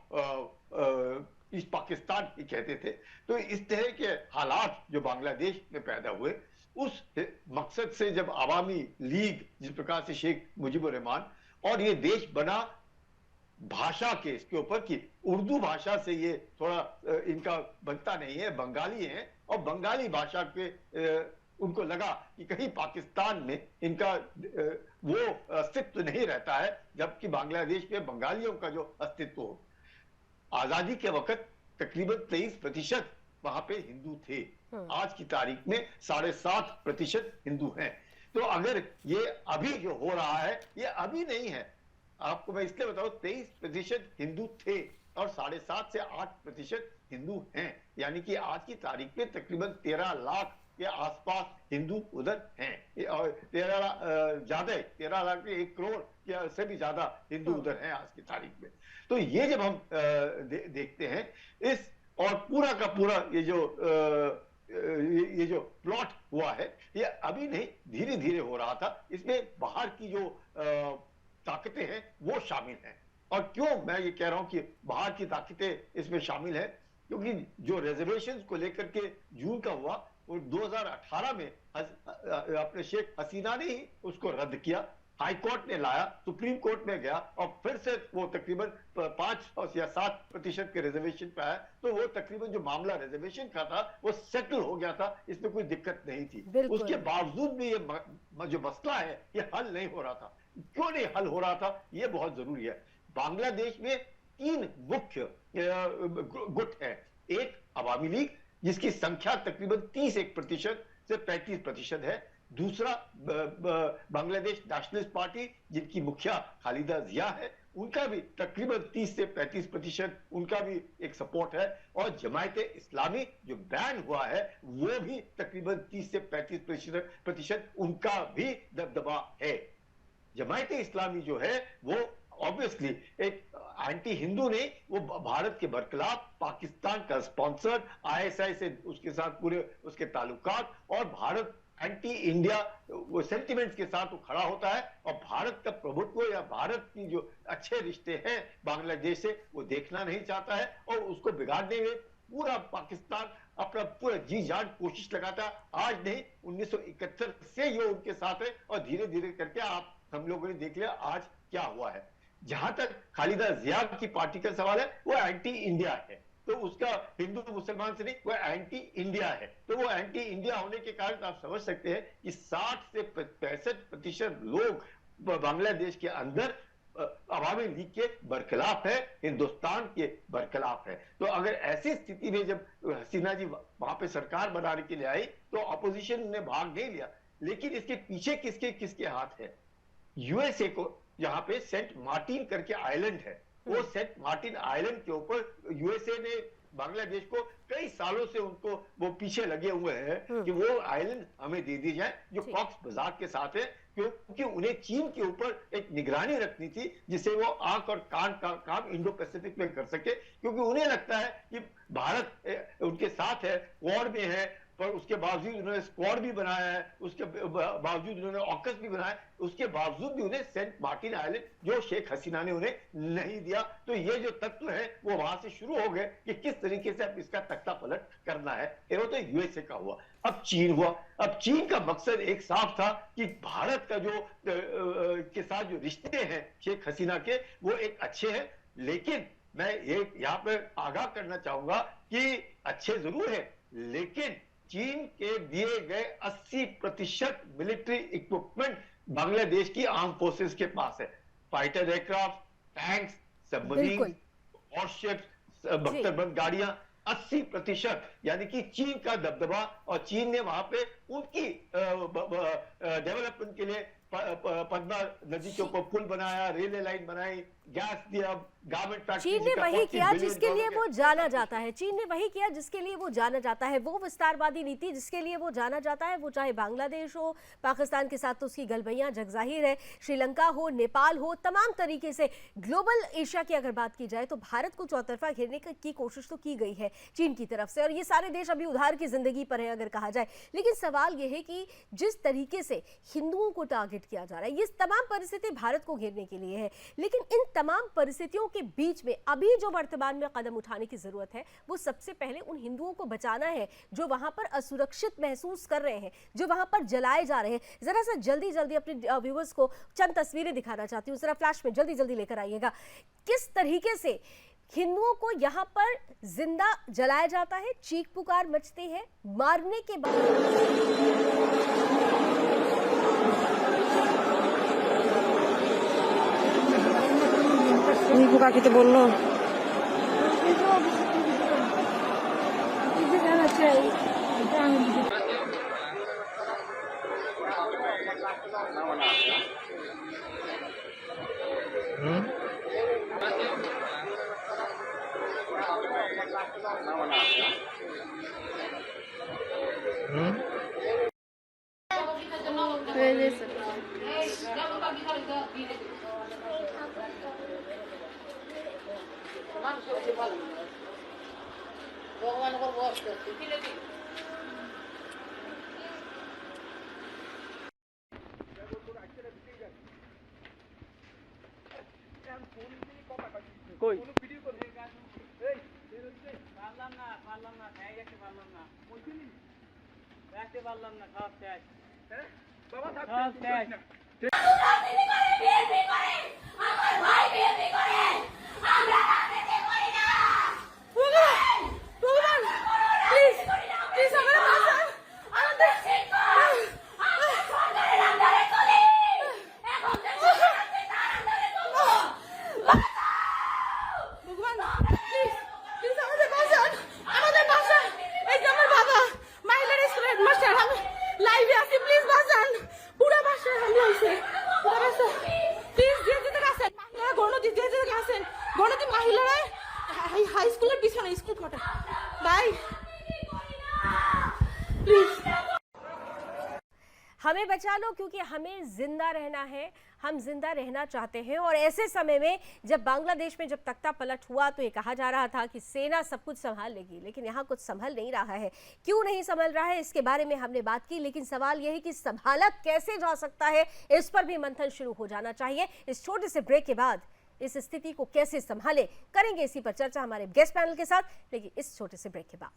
ईस्ट पाकिस्तान ही कहते थे। तो इस तरह के हालात जो बांग्लादेश में पैदा हुए, उस मकसद से जब अवामी लीग जिस प्रकार से शेख मुजीबुर रहमान और ये देश बना भाषा के इसके ऊपर कि उर्दू भाषा से ये थोड़ा इनका बनता नहीं है, बंगाली है और बंगाली भाषा के उनको लगा कि कहीं पाकिस्तान में इनका वो अस्तित्व नहीं रहता है, जबकि बांग्लादेश में बंगालियों का जो अस्तित्व हो। आजादी के वक्त तकरीबन 23% वहां पे हिंदू थे, आज की तारीख में 7.5% हिंदू हैं। तो अगर ये अभी जो हो रहा है ये अभी नहीं है, आपको मैं इसलिए बताऊं 23% हिंदू थे और 7.5 से 8% हिंदू हैं, यानी कि आज की तारीख में तकरीबन 13 लाख के आसपास हिंदू उधर हैं और 13 लाख के 1 करोड़ से भी ज्यादा हिंदू उधर हैं आज की तारीख में। तो ये जब हम देखते हैं इस और पूरा का पूरा ये जो प्लॉट हुआ है ये अभी नहीं धीरे धीरे हो रहा था। इसमें बाहर की जो ताकतें हैं वो शामिल हैं। और क्यों मैं ये कह रहा हूं कि बाहर की ताकतें इसमें शामिल है, क्योंकि जो रिजर्वेशंस को लेकर के जून का हुआ वो 2018 में अपने शेख हसीना ने ही उसको रद्द किया, हाई कोर्ट ने लाया, सुप्रीम कोर्ट में गया और फिर से वो तकरीबन 5 या 7% के रिजर्वेशन पे आया। तो वो तकरीबन जो मामला रिजर्वेशन का था वो सेटल हो गया था, इसमें कोई दिक्कत नहीं थी। उसके बावजूद भी ये जो मसला है ये हल नहीं हो रहा था। क्यों नहीं हल हो रहा था ये बहुत जरूरी है। बांग्लादेश में 3 मुख्य गुट है। एक अवामी लीग जिसकी संख्या तकरीबन 31% से 35% है। दूसरा बांग्लादेश नेशनलिस्ट पार्टी जिनकी मुखिया खालिदा जिया है, उनका भी तकरीबन 30 से 35% उनका भी एक सपोर्ट है। और जमायत इस्लामी जो बैन हुआ है वो भी तकरीबन 30 से 35% उनका भी दबदबा है। जमायत इस्लामी जो है वो ऑब्वियसली एक एंटी हिंदू नहीं, वो भारत के बरखिलाफ पाकिस्तान का स्पॉन्सर, आईएसआई से उसके साथ पूरे उसके ताल्लुकात और भारत एंटी इंडिया वो सेंटिमेंट्स के साथ वो खड़ा होता है और भारत का प्रभुत्व या भारत की जो अच्छे रिश्ते हैं बांग्लादेश से वो देखना नहीं चाहता है और उसको बिगाड़ने में पूरा पाकिस्तान अपना पूरा जी जान कोशिश लगाता है। आज नहीं 1971 से ये उनके साथ है और धीरे धीरे करके आप हम लोगों ने देख लिया आज क्या हुआ है। जहां तक खालिदा जिया की पार्टी का सवाल है वो एंटी इंडिया है, तो उसका हिंदू मुसलमान से नहीं, वो एंटी इंडिया है। तो वो एंटी इंडिया होने के कारण आप समझ सकते हैं कि 60 से 65% लोग बांग्लादेश के अंदर अवामी लीग के बरखिलाफ है, हिंदुस्तान के बरखिलाफ है। तो अगर ऐसी स्थिति में जब हसीना जी वहां पे सरकार बनाने के लिए आई तो अपोजिशन ने भाग नहीं लिया, लेकिन इसके पीछे किसके हाथ है? यूएसए को यहाँ पे सेंट मार्टिन करके आइलैंड है, वो सेंट मार्टिन आइलैंड के ऊपर यूएसए ने बांग्लादेश को कई सालों से उनको वो पीछे लगे हुए हैं कि वो आइलैंड हमें दे दी जाए, जो कॉक्स बाजार के साथ है, क्योंकि उन्हें चीन के ऊपर एक निगरानी रखनी थी जिससे वो आंख और कान का काम इंडो पैसिफिक में कर सके, क्योंकि उन्हें लगता है कि भारत उनके साथ है, क्वाड में है, पर उसके बावजूद उन्होंने स्क्वाड भी बनाया है, उसके बावजूद उन्होंने ऑकस भी बनाया, उसके बावजूद भी उन्हें सेंट मार्टिन आइलैंड जो शेख हसीना ने उन्हें नहीं दिया। तो ये जो तत्व है वो वहां से शुरू हो गए कि किस तरीके से अब इसका तख्ता पलट करना है। वो तो यूएसए का हुआ, अब चीन हुआ। अब चीन का मकसद एक साफ था कि भारत का जो के साथ जो रिश्ते हैं शेख हसीना के, वो एक अच्छे हैं, लेकिन मैं ये यहाँ पर आगाह करना चाहूंगा कि अच्छे जरूर है, लेकिन चीन के दिए गए 80% मिलिट्री इक्विपमेंट बांग्लादेश की आर्म फोर्सेस के पास है। Fighter aircraft, tanks, submarine, warships, बख्तरबंद गाड़ियां, 80%, यानी कि चीन का दबदबा, और चीन ने वहां पे उनकी डेवलपमेंट के लिए पद्मा नदी के ऊपर पुल बनाया, रेलवे लाइन बनाई, गैस दिया, गारमेंट फैक्ट्री। चीन ने वही किया जिसके लिए वो जाना जाता है, चीन ने वही किया जिसके लिए वो जाना जाता है, वो विस्तारवादी नीति जिसके लिए वो जाना जाता है, वो चाहे बांग्लादेश हो, पाकिस्तान के साथ तो उसकी गलबैयां जगजाहिर है, श्रीलंका हो, नेपाल हो, तमाम तरीके से ग्लोबल एशिया की अगर बात की जाए तो भारत को चौतरफा घेरने की कोशिश तो की गई है चीन की तरफ से, और ये सारे देश अभी उधार की जिंदगी पर है अगर कहा जाए। लेकिन सवाल यह है कि जिस तरीके से हिंदुओं को टारगेट किया जा रहा है, ये तमाम परिस्थिति भारत को घेरने के लिए है, लेकिन इन तमाम परिस्थितियों के बीच में अभी जो वर्तमान में कदम उठाने की जरूरत है वो सबसे पहले उन हिंदुओं को बचाना है जो वहां पर असुरक्षित महसूस कर रहे हैं, जो वहां पर जलाए जा रहे हैं। जरा सा जल्दी जल्दी अपने व्यूअर्स को चंद तस्वीरें दिखाना चाहती हूँ, जरा फ्लैश में जल्दी जल्दी लेकर आइएगा। किस तरीके से हिंदुओं को यहाँ पर जिंदा जलाया जाता है, चीख पुकार मचती है, मारने के बाद কাকে তো বললো हमें बचा लो, क्योंकि हमें जिंदा रहना है, हम जिंदा रहना चाहते हैं। और ऐसे समय में जब बांग्लादेश में जब तख्ता पलट हुआ तो ये कहा जा रहा था कि सेना सब कुछ संभाल लेगी, लेकिन यहाँ कुछ संभल नहीं रहा है। क्यों नहीं संभल रहा है इसके बारे में हमने बात की, लेकिन सवाल यह है कि संभाला कैसे जा सकता है, इस पर भी मंथन शुरू हो जाना चाहिए। इस छोटे से ब्रेक के बाद इस स्थिति को कैसे संभाले, करेंगे इसी पर चर्चा हमारे गेस्ट पैनल के साथ, लेकिन इस छोटे से ब्रेक के बाद।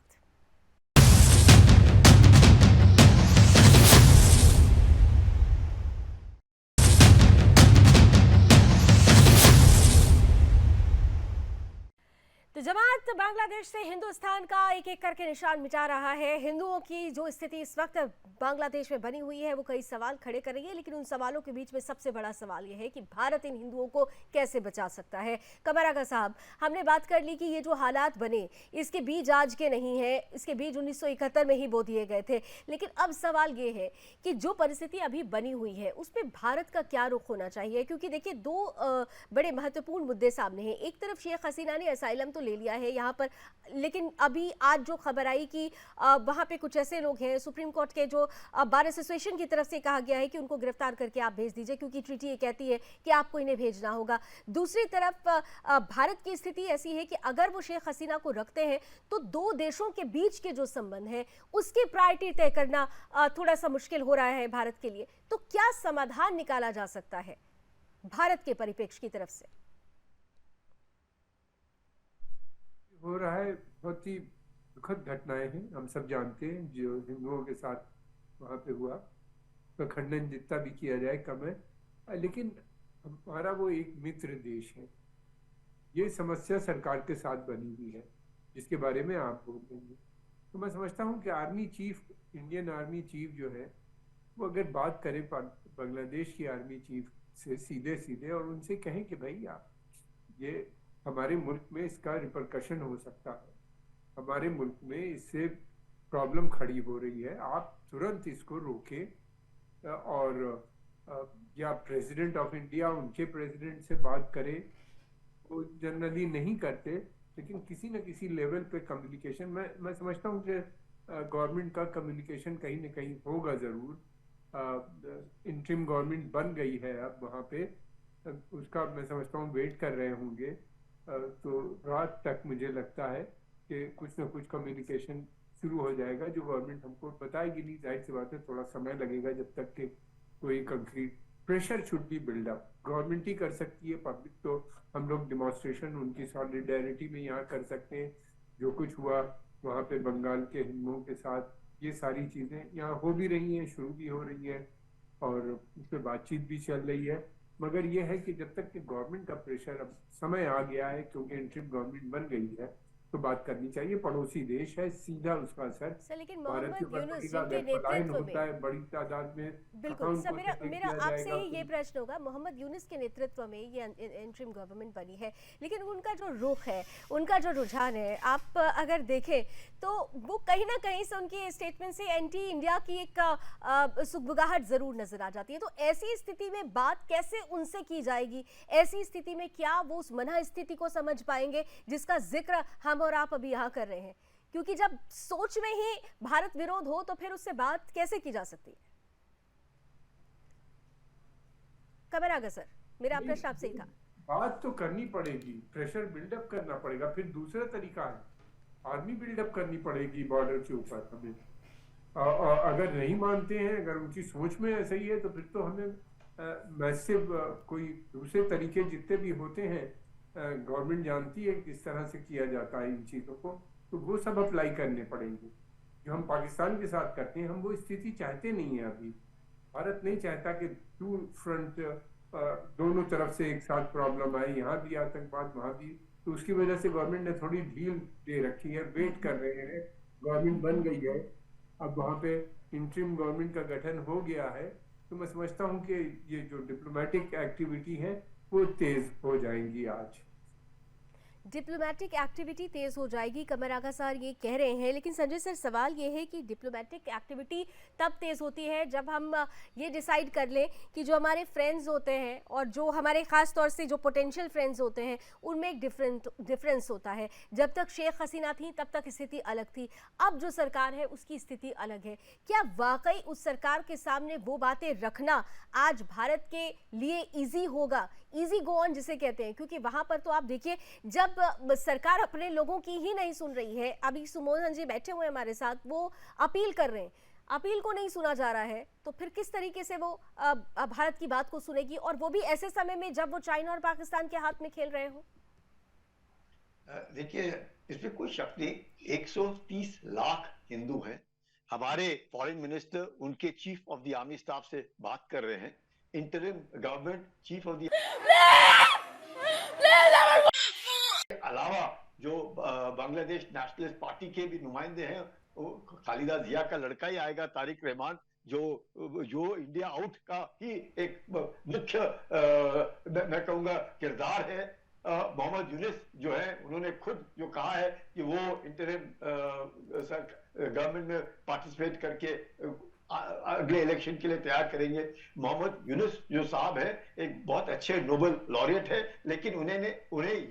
तो जमात बांग्लादेश से हिंदुस्तान का एक एक करके निशान मिटा रहा है। हिंदुओं की जो स्थिति इस वक्त बांग्लादेश में बनी हुई है वो कई सवाल खड़े कर रही है, लेकिन उन सवालों के बीच में सबसे बड़ा सवाल ये है कि भारत इन हिंदुओं को कैसे बचा सकता है। कमर आगा साहब, हमने बात कर ली कि ये जो हालात बने इसके बीज आज के नहीं है, इसके बीज 1971 में ही बो दिए गए थे। लेकिन अब सवाल ये है कि जो परिस्थिति अभी बनी हुई है उसमें भारत का क्या रुख होना चाहिए, क्योंकि देखिए दो बड़े महत्वपूर्ण मुद्दे सामने हैं। एक तरफ शेख हसीना ने असाइलम तो ले लिया है यहाँ पर, लेकिन अभी आज जो खबर आई कि वहाँ पे कुछ ऐसे लोग हैं, सुप्रीम कोर्ट के जो बार एसोसिएशन की तरफ से कहा गया है कि उनको गिरफ्तार करके आप भेज दीजिए, क्योंकि ट्रीटी ये कहती है कि आपको इन्हें भेजना होगा। दूसरी तरफ भारत की स्थिति ऐसी है कि अगर वो शेख हसीना को रखते हैं तो दो देशों के बीच के जो संबंध है उसकी प्रायोरिटी तय करना थोड़ा सा मुश्किल हो रहा है भारत के लिए। तो क्या समाधान निकाला जा सकता है भारत के परिप्रेक्ष्य की तरफ से? हो रहा है, बहुत ही दुखद घटनाएं हैं, हम सब जानते हैं जो हिंदुओं के साथ वहाँ पे हुआ। तो खंडन जितना भी किया जाए कम है, लेकिन हमारा वो एक मित्र देश है। ये समस्या सरकार के साथ बनी हुई है जिसके बारे में आप बोल रहे हैं। तो मैं समझता हूँ कि army chief, Indian army chief जो है वो अगर बात करे बांग्लादेश की आर्मी चीफ से सीधे सीधे और उनसे कहें कि भाई आप ये हमारे मुल्क में इसका रिपरकशन हो सकता है, हमारे मुल्क में इससे प्रॉब्लम खड़ी हो रही है, आप तुरंत इसको रोकें। और या प्रेसिडेंट ऑफ इंडिया उनके प्रेसिडेंट से बात करें, वो जनरली नहीं करते, लेकिन किसी न किसी लेवल पे कम्युनिकेशन, मैं समझता हूँ कि गवर्नमेंट का कम्युनिकेशन कहीं न कहीं होगा ज़रूर। इंटरिम गवर्नमेंट बन गई है अब वहाँ पे, उसका मैं समझता हूँ वेट कर रहे होंगे। तो रात तक मुझे लगता है कि कुछ ना कुछ कम्युनिकेशन शुरू हो जाएगा जो गवर्नमेंट हमको बताएगी नहीं। जाहिर सी बात है थोड़ा समय लगेगा जब तक कि कोई concrete pressure should be buildup. Government ही कर सकती है, पब्लिक तो हम लोग डिमॉन्स्ट्रेशन उनकी सॉलिडेरिटी में यहाँ कर सकते हैं। जो कुछ हुआ वहाँ पे बंगाल के हिंदुओं के साथ, ये सारी चीज़ें यहाँ हो भी रही हैं, शुरू भी हो रही हैं और उस पर बातचीत भी चल रही है। मगर ये है कि जब तक कि गवर्नमेंट का प्रेशर, अब समय आ गया है क्योंकि इंटरिम गवर्नमेंट बन गई है, तो बात करनी चाहिए। पड़ोसी देश है, सीधा उसका असर लेकिन भारत के ऊपर पड़ेगा। अगर पलायन होता है बड़ी तादाद में, बिल्कुल सर, मेरा आपसे ही ये प्रश्न होगा। मोहम्मद यूनुस के नेतृत्व में ये इंटरिम गवर्नमेंट बनी है, लेकिन उनका जो रुख है, उनका जो रुझान है, आप अगर देखें तो वो कहीं ना कहीं से उनकी स्टेटमेंट से एंटी इंडिया की एक सुगबुगाहट जरूर नजर आ जाती है। तो ऐसी स्थिति में बात कैसे उनसे की जाएगी? ऐसी स्थिति में क्या वो उस मना स्थिति को समझ पाएंगे जिसका जिक्र हम और आप अभी यहाँ कर रहे हैं? क्योंकि जब सोच में ही भारत विरोध हो तो फिर उससे बात कैसे की जा सकती है? कमर आगा सर, मेरा प्रश्न आपसे ही था। बात तो करनी पड़ेगी, प्रेशर बिल्डअप करना पड़ेगा। फिर दूसरा तरीका है, आर्मी बिल्डअप करनी पड़ेगी बॉर्डर के ऊपर हमें। और अगर नहीं मानते हैं, अगर उनकी सोच में ऐसा ही है, तो फिर तो हमें मैसिव कोई दूसरे तरीके जितने भी होते हैं, गवर्नमेंट जानती है किस तरह से किया जाता है इन चीज़ों को, तो वो सब अप्लाई करने पड़ेंगे। जो हम पाकिस्तान के साथ करते हैं, हम वो स्थिति चाहते नहीं है। अभी भारत नहीं चाहता कि टू फ्रंट, दोनों तरफ से एक साथ प्रॉब्लम आए, यहाँ भी आतंकवाद वहाँ भी। तो उसकी वजह से गवर्नमेंट ने थोड़ी ढील दे रखी है, वेट कर रहे हैं। गवर्नमेंट बन गई है, अब वहाँ पे इंटरिम गवर्नमेंट का गठन हो गया है, तो मैं समझता हूँ कि ये जो डिप्लोमेटिक एक्टिविटी है वो तेज हो जाएंगी। आज डिप्लोमेटिक एक्टिविटी तेज हो जाएगी, कमर आगा सर ये कह रहे हैं। लेकिन संजय सर, सवाल ये है कि डिप्लोमेटिक एक्टिविटी तब तेज होती है जब हम ये डिसाइड कर लें कि जो हमारे फ्रेंड्स होते हैं और जो हमारे ख़ास तौर से जो पोटेंशियल फ्रेंड्स होते हैं उनमें एक डिफरेंस होता है। जब तक शेख हसीना थी तब तक स्थिति अलग थी, अब जो सरकार है उसकी स्थिति अलग है। क्या वाकई उस सरकार के सामने वो बातें रखना आज भारत के लिए ईजी होगा, ईजी गो ऑन जिसे कहते हैं? क्योंकि वहाँ पर तो आप देखिए, जब सरकार अपने लोगों की ही नहीं सुन रही है, अभी सुमोहन जी बैठे हुए हमारे साथ, वो अपील कर रहे हैं, अपील को नहीं सुना जा रहा है, तो फिर किस तरीके से वो भारत की बात को सुनेगी? और वो भी ऐसे समय में जब वो चाइना और पाकिस्तान के हाथ में खेल रहे हो। देखिए, इसमें कोई शक नहीं, 130 लाख हिंदू हैं। हमारे फॉरेन मिनिस्टर उनके chief of the army staff से बात कर रहे हैं। Interim government chief of the अलावा जो बांग्लादेश नेशनलिस्ट पार्टी के भी नुमाइंदे हैं। खालिदा जिया का लड़का ही आएगा, तारिक रहमान, जो इंडिया आउट का ही एक मुख्य मैं कहूंगा किरदार है। मोहम्मद यूनिस जो है, उन्होंने खुद जो कहा है कि वो इंटरिम गवर्नमेंट में पार्टिसिपेट करके अगले इलेक्शन के लिए तैयार करेंगे। मोहम्मद यूनुस जो साहब है एक बहुत अच्छे नोबेल लॉरियट है, लेकिन उन्हें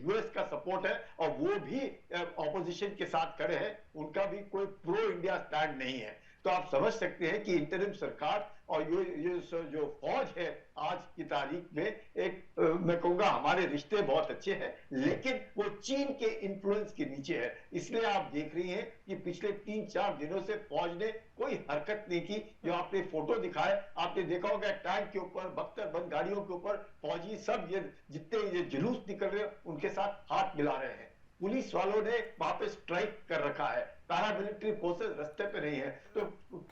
यूएस का सपोर्ट है और वो भी ऑपोजिशन के साथ खड़े हैं, उनका भी कोई प्रो इंडिया स्टैंड नहीं है। तो आप समझ सकते हैं कि इंटरिम सरकार और ये जो फौज है आज की तारीख में एक मैं कहूंगा हमारे रिश्ते बहुत अच्छे हैं, लेकिन वो चीन के इन्फ्लुएंस के नीचे है। इसलिए आप देख रही हैं कि पिछले 3-4 दिनों से फौज ने कोई हरकत नहीं की। जो आपने फोटो दिखाए, आपने देखा होगा टैंक के ऊपर, बख्तरबंद गाड़ियों के ऊपर फौजी सब ये जितने ये जुलूस निकल रहे हैं उनके साथ हाथ मिला रहे हैं। पुलिस वालों ने वहां पे स्ट्राइक कर रखा है, पैरामिलिट्री फोर्सेस रास्ते पे नहीं है। तो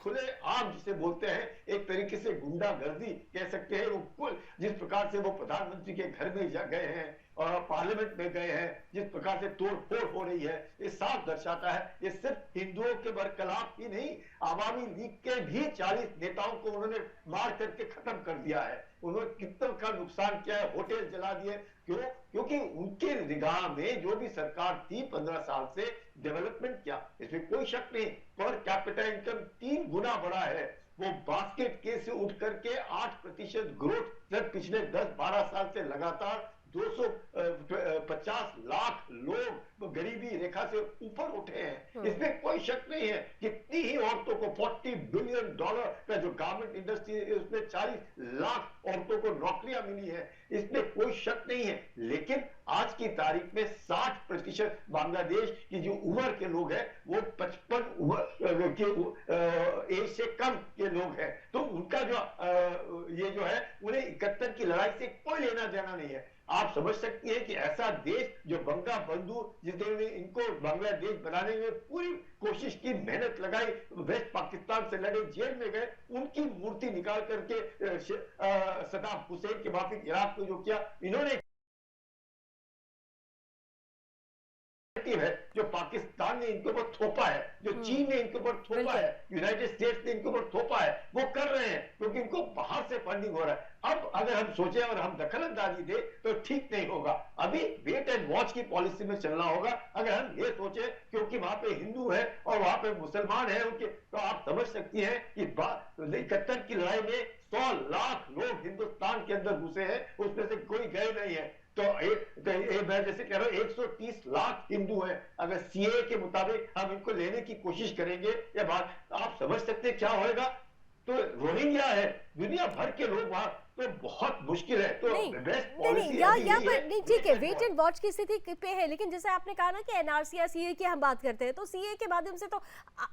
खुले आम जिसे बोलते हैं, एक तरीके से गुंडागर्दी कह सकते हैं। वो कुल जिस प्रकार से वो प्रधानमंत्री के घर में गए हैं और पार्लियामेंट में गए हैं, जिस प्रकार से तोड़ फोड़ हो रही है, ये साफ दर्शाता है ये सिर्फ हिंदुओं के बरखिलाफ ही नहीं, आवामी लीग के भी 40 नेताओं को उन्होंने मार करके खत्म कर दिया है। उन्होंने कितना का नुकसान किया है, होटल जला दिए। क्यों? क्योंकि उनके निगाह में जो भी सरकार थी 15 साल से डेवलपमेंट किया, इसमें कोई शक नहीं। पर कैपिटा इनकम 3 गुना बढ़ा है। वो बास्केट केस से उठ करके 8% ग्रोथ जब पिछले 10-12 साल से लगातार 250 लाख लोग गरीबी रेखा से ऊपर उठे हैं। इसमें कोई शक नहीं है। कितनी ही औरतों को $40 बिलियन का जो गारमेंट इंडस्ट्री है उसमें 40 लाख औरतों को नौकरियां मिली है, इसमें कोई शक नहीं है। लेकिन आज की तारीख में 60% बांग्लादेश की जो उम्र के लोग हैं वो 55 उम्र के एज से कम के लोग हैं। तो उनका जो ये जो है उन्हें 71 की लड़ाई से कोई लेना देना नहीं है। आप समझ सकती हैं कि ऐसा देश जो बंगा बंधु जिन्होंने इनको बांग्लादेश बनाने में पूरी कोशिश की, मेहनत लगाई, वेस्ट पाकिस्तान से लड़े, जेल में गए, उनकी मूर्ति निकाल करके सद्दाम हुसैन के वापिस इराक में जो किया इन्होंने है, जो पाकिस्तान ने इनके ऊपर थोपा है, जो चीन ने इनके ऊपर थोपा है, यूनाइटेड स्टेट्स ने इनके ऊपर थोपा है, वो कर रहे हैं क्योंकि इनको बाहर से फंडिंग हो रहा है। अब अगर हम सोचें और हम दखलंदाजी दे तो ठीक नहीं होगा। अभी वेट एंड वॉच की पॉलिसी में चलना होगा। अगर हम ये सोचें क्योंकि वहां पे हिंदू है और वहां पे मुसलमान है उनके, तो आप समझ सकती हैं कि 71 की लड़ाई में 100 लाख लोग हिंदुस्तान के अंदर घुसे हैं, उसमें से कोई गए नहीं है। तो मैं जैसे कह रहा हूं 130 लाख हिंदू हैं। अगर सीए के मुताबिक हम इनको लेने की कोशिश करेंगे या बात, आप समझ सकते हैं क्या होएगा। तो रोहिंग्या है, दुनिया भर के लोग वहां, तो बहुत मुश्किल है। तो बेस्ट पॉलिसी यहाँ पर नहीं, ठीक है, वेट एंड वॉच की स्थिति पे है। लेकिन जैसे आपने कहा ना कि एनआरसी या सीए की हम बात करते हैं, तो सीए के माध्यम से तो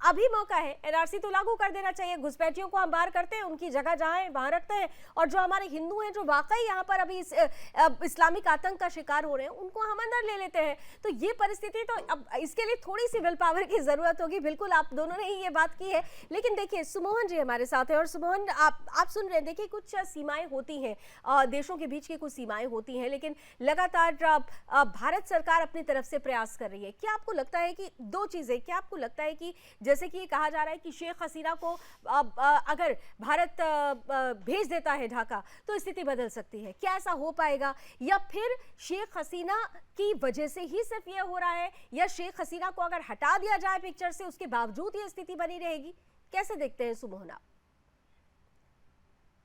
अभी मौका है, एनआरसी तो लागू कर देना चाहिए। घुसपैठियों को हम बाहर करते हैं, उनकी जगह जहाँ है वहां रखते हैं, और जो हमारे हिंदू हैं जो वाकई यहाँ पर अभी इस्लामिक आतंक का शिकार हो रहे हैं उनको हम अंदर ले लेते हैं। तो ये परिस्थिति, तो अब इसके लिए थोड़ी सी विल पावर की जरूरत होगी। बिल्कुल आप दोनों ने ही ये बात की है। लेकिन देखिए सुमोहन जी हमारे साथ है, और सुमोहन आप सुन रहे हैं, देखिए कुछ सीमाएं होती हैं, देशों के बीच की कुछ सीमाएं होती हैं, लेकिन लगातार भारत सरकार अपनी तरफ से प्रयास कर रही है। क्या आपको लगता है कि दो चीजें, क्या आपको लगता है कि जैसे कि ये कहा जा रहा है कि शेख हसीना को अगर भारत भेज देता है ढाका तो स्थिति बदल सकती है, क्या ऐसा हो पाएगा? या फिर शेख हसीना की वजह से ही सिर्फ ये हो रहा है, या शेख हसीना को अगर हटा दिया जाए पिक्चर से उसके बावजूद ये स्थिति बनी रहेगी? कैसे देखते हैं सुमोहन आप?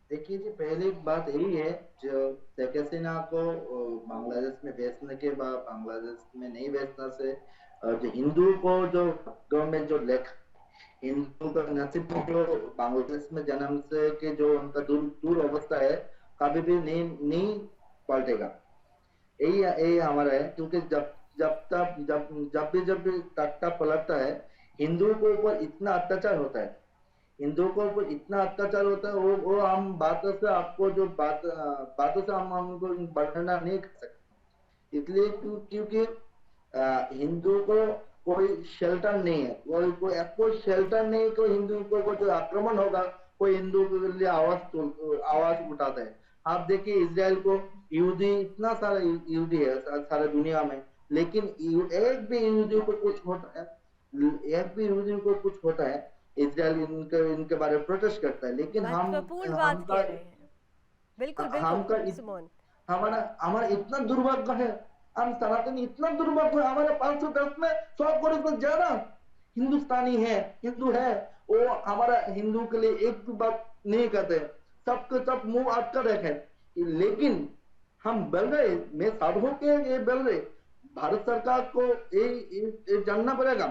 देखिए जी, पहली बात यही है, जो शेख हसीना को बांग्लादेश में भेजने के बाद बांग्लादेश में नहीं भेजने से जो हिंदू को जो गवर्नमेंट जो हिंदू का नसीब जो बांग्लादेश में जन्म से के जो उनका दूर अवस्था है कभी भी नहीं पलटेगा। यही हमारा है, क्योंकि जब भी तख्ता पलटता है हिंदू को ऊपर इतना अत्याचार होता है, हिंदुओं को ऊपर इतना अत्याचार होता है, वो हम बातों से आपको जो बातों से हम हमको वर्णना नहीं कर सकते। इसलिए क्योंकि हिंदू को कोई शेल्टर नहीं है, कोई शेल्टर नहीं, तो हिंदू को जो आक्रमण होगा कोई हिंदू के लिए आवाज उठाता है। आप देखिए इसराइल को, यहूदी, इतना सारा यहूदी है सारे दुनिया में, लेकिन एक भी यहूदी को कुछ होता है, एक भी यहूदी को कुछ होता है, इसराइल इनके बारे में प्रोटेस्ट करता है। लेकिन महत्वपूर्ण बात कह रहे हैं। बिल्कुल हमका बिल्कुल सुमन। हमारा हमारा इतना दुर्भाग्य है, हम सनातनी इतना दुर्भाग्य है, हमारे 510 में 100 करोड़ से ज्यादा हिंदुस्तानी है, हिंदू है, वो हमारा हिंदू के लिए एक भी बात नहीं करते, सबके सब मुंह अटकर रखे। लेकिन हम बोल रहे, मैं साधु के ये बोल रहे, भारत सरकार को ये जानना पड़ेगा,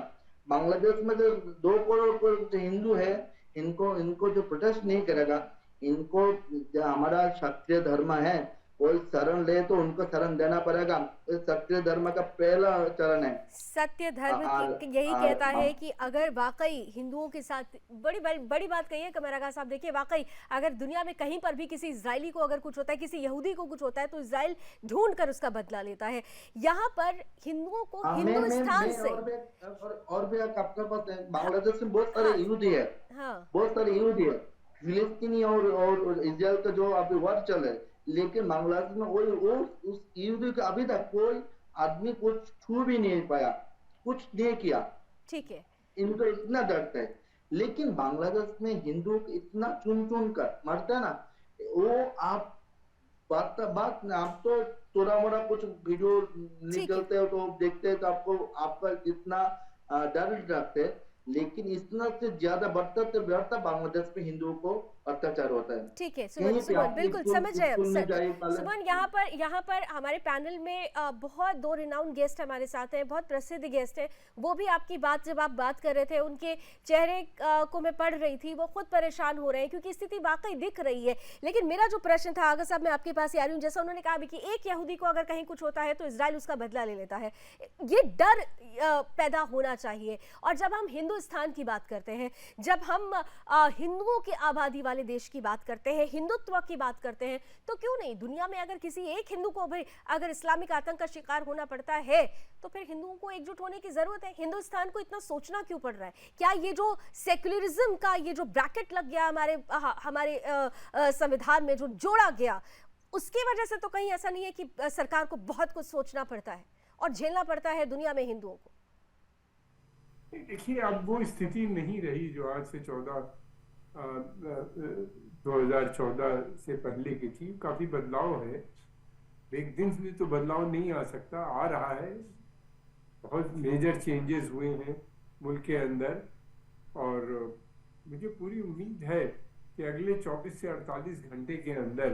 बांग्लादेश में जो 2 करोड़ जो हिंदू है, इनको जो प्रोटेस्ट नहीं करेगा, इनको जो हमारा क्षत्रिय धर्म है कोई शरण ले तो उनको शरण देना पड़ेगा। क्षत्रिय धर्म का पहला चरण है। सत्य धर्म यही कहता है कि अगर वाकई हिंदुओं के साथ बड़ी बात कही है कमरागा साहब। देखिए वाकई अगर दुनिया में कहीं पर भी किसी इजरायली को अगर कुछ होता है, किसी यहूदी को कुछ होता है, तो इजराइल ढूंढ कर उसका बदला लेता है। यहाँ पर हिंदुओं को हिंदुस्तान से और भी आपके पास बांग्लादेश में बहुत सारे यहूदी है, बहुत सारे यहूदी है, फिलिस्तीनी और इजराइल का जो अभी वार चल रहा है, लेकिन बांग्लादेश में उस यहूदी का अभी तक कोई आदमी कुछ छू भी नहीं पाया, कुछ नहीं किया। ठीक है, इनको इतना डरते है। लेकिन बांग्लादेश में हिंदू इतना चुन कर मरते ना, वो आप बात आप तो थोड़ा मोड़ा कुछ वीडियो निकलते हो तो देखते हैं तो आपका इतना डर रखते हैं, लेकिन इतना से ज्यादा बढ़ता बांग्लादेश में हिंदुओं को अत्याचार होता है। ठीक है सुमन बिल्कुल समझ रहे हैं। सुमन यहाँ पर हमारे पैनल में बहुत 2 रिनाउंड गेस्ट हमारे साथ हैं, बहुत प्रसिद्ध गेस्ट हैं। वो भी आपकी बात जब आप बात कर रहे थे उनके चेहरे को मैं पढ़ रही थी, वो खुद परेशान हो रहे हैं क्योंकि स्थिति वाकई दिख रही है। लेकिन मेरा जो प्रश्न था आगा साहब, मैं आपके पास आ रही हूँ, जैसा उन्होंने कहा कि एक यहूदी को अगर कहीं कुछ होता है तो इजराइल उसका बदला ले लेता है, ये डर पैदा होना चाहिए। और जब हम हिंदुस्तान की बात करते हैं, जब हम हिंदुओं की आबादी वाले देश की बात करते हैं, हिंदुत्व की बात करते हैं, तो क्यों नहीं दुनिया में अगर किसी एक हिंदू को भी अगर इस्लामिक आतंक का शिकार होना पड़ता है तो फिर हिंदुओं को एकजुट होने की जरूरत है। हिंदुस्तान को इतना सोचना क्यों पड़ रहा है? क्या ये जो सेक्युलरिज्म का ये जो ब्रैकेट लग गया हमारे संविधान में जो जोड़ा गया, उसकी वजह से तो कहीं ऐसा नहीं है कि सरकार को बहुत कुछ सोचना पड़ता है और झेलना पड़ता है दुनिया में हिंदुओं को? देखिए अब वो स्थिति नहीं रही जो आज से 2014 से पहले की थी। काफी बदलाव है, एक दिन से तो बदलाव नहीं आ सकता, आ रहा है। बहुत मेजर चेंजेस हुए हैं मुल्क के अंदर और मुझे पूरी उम्मीद है कि अगले 24 से 48 घंटे के अंदर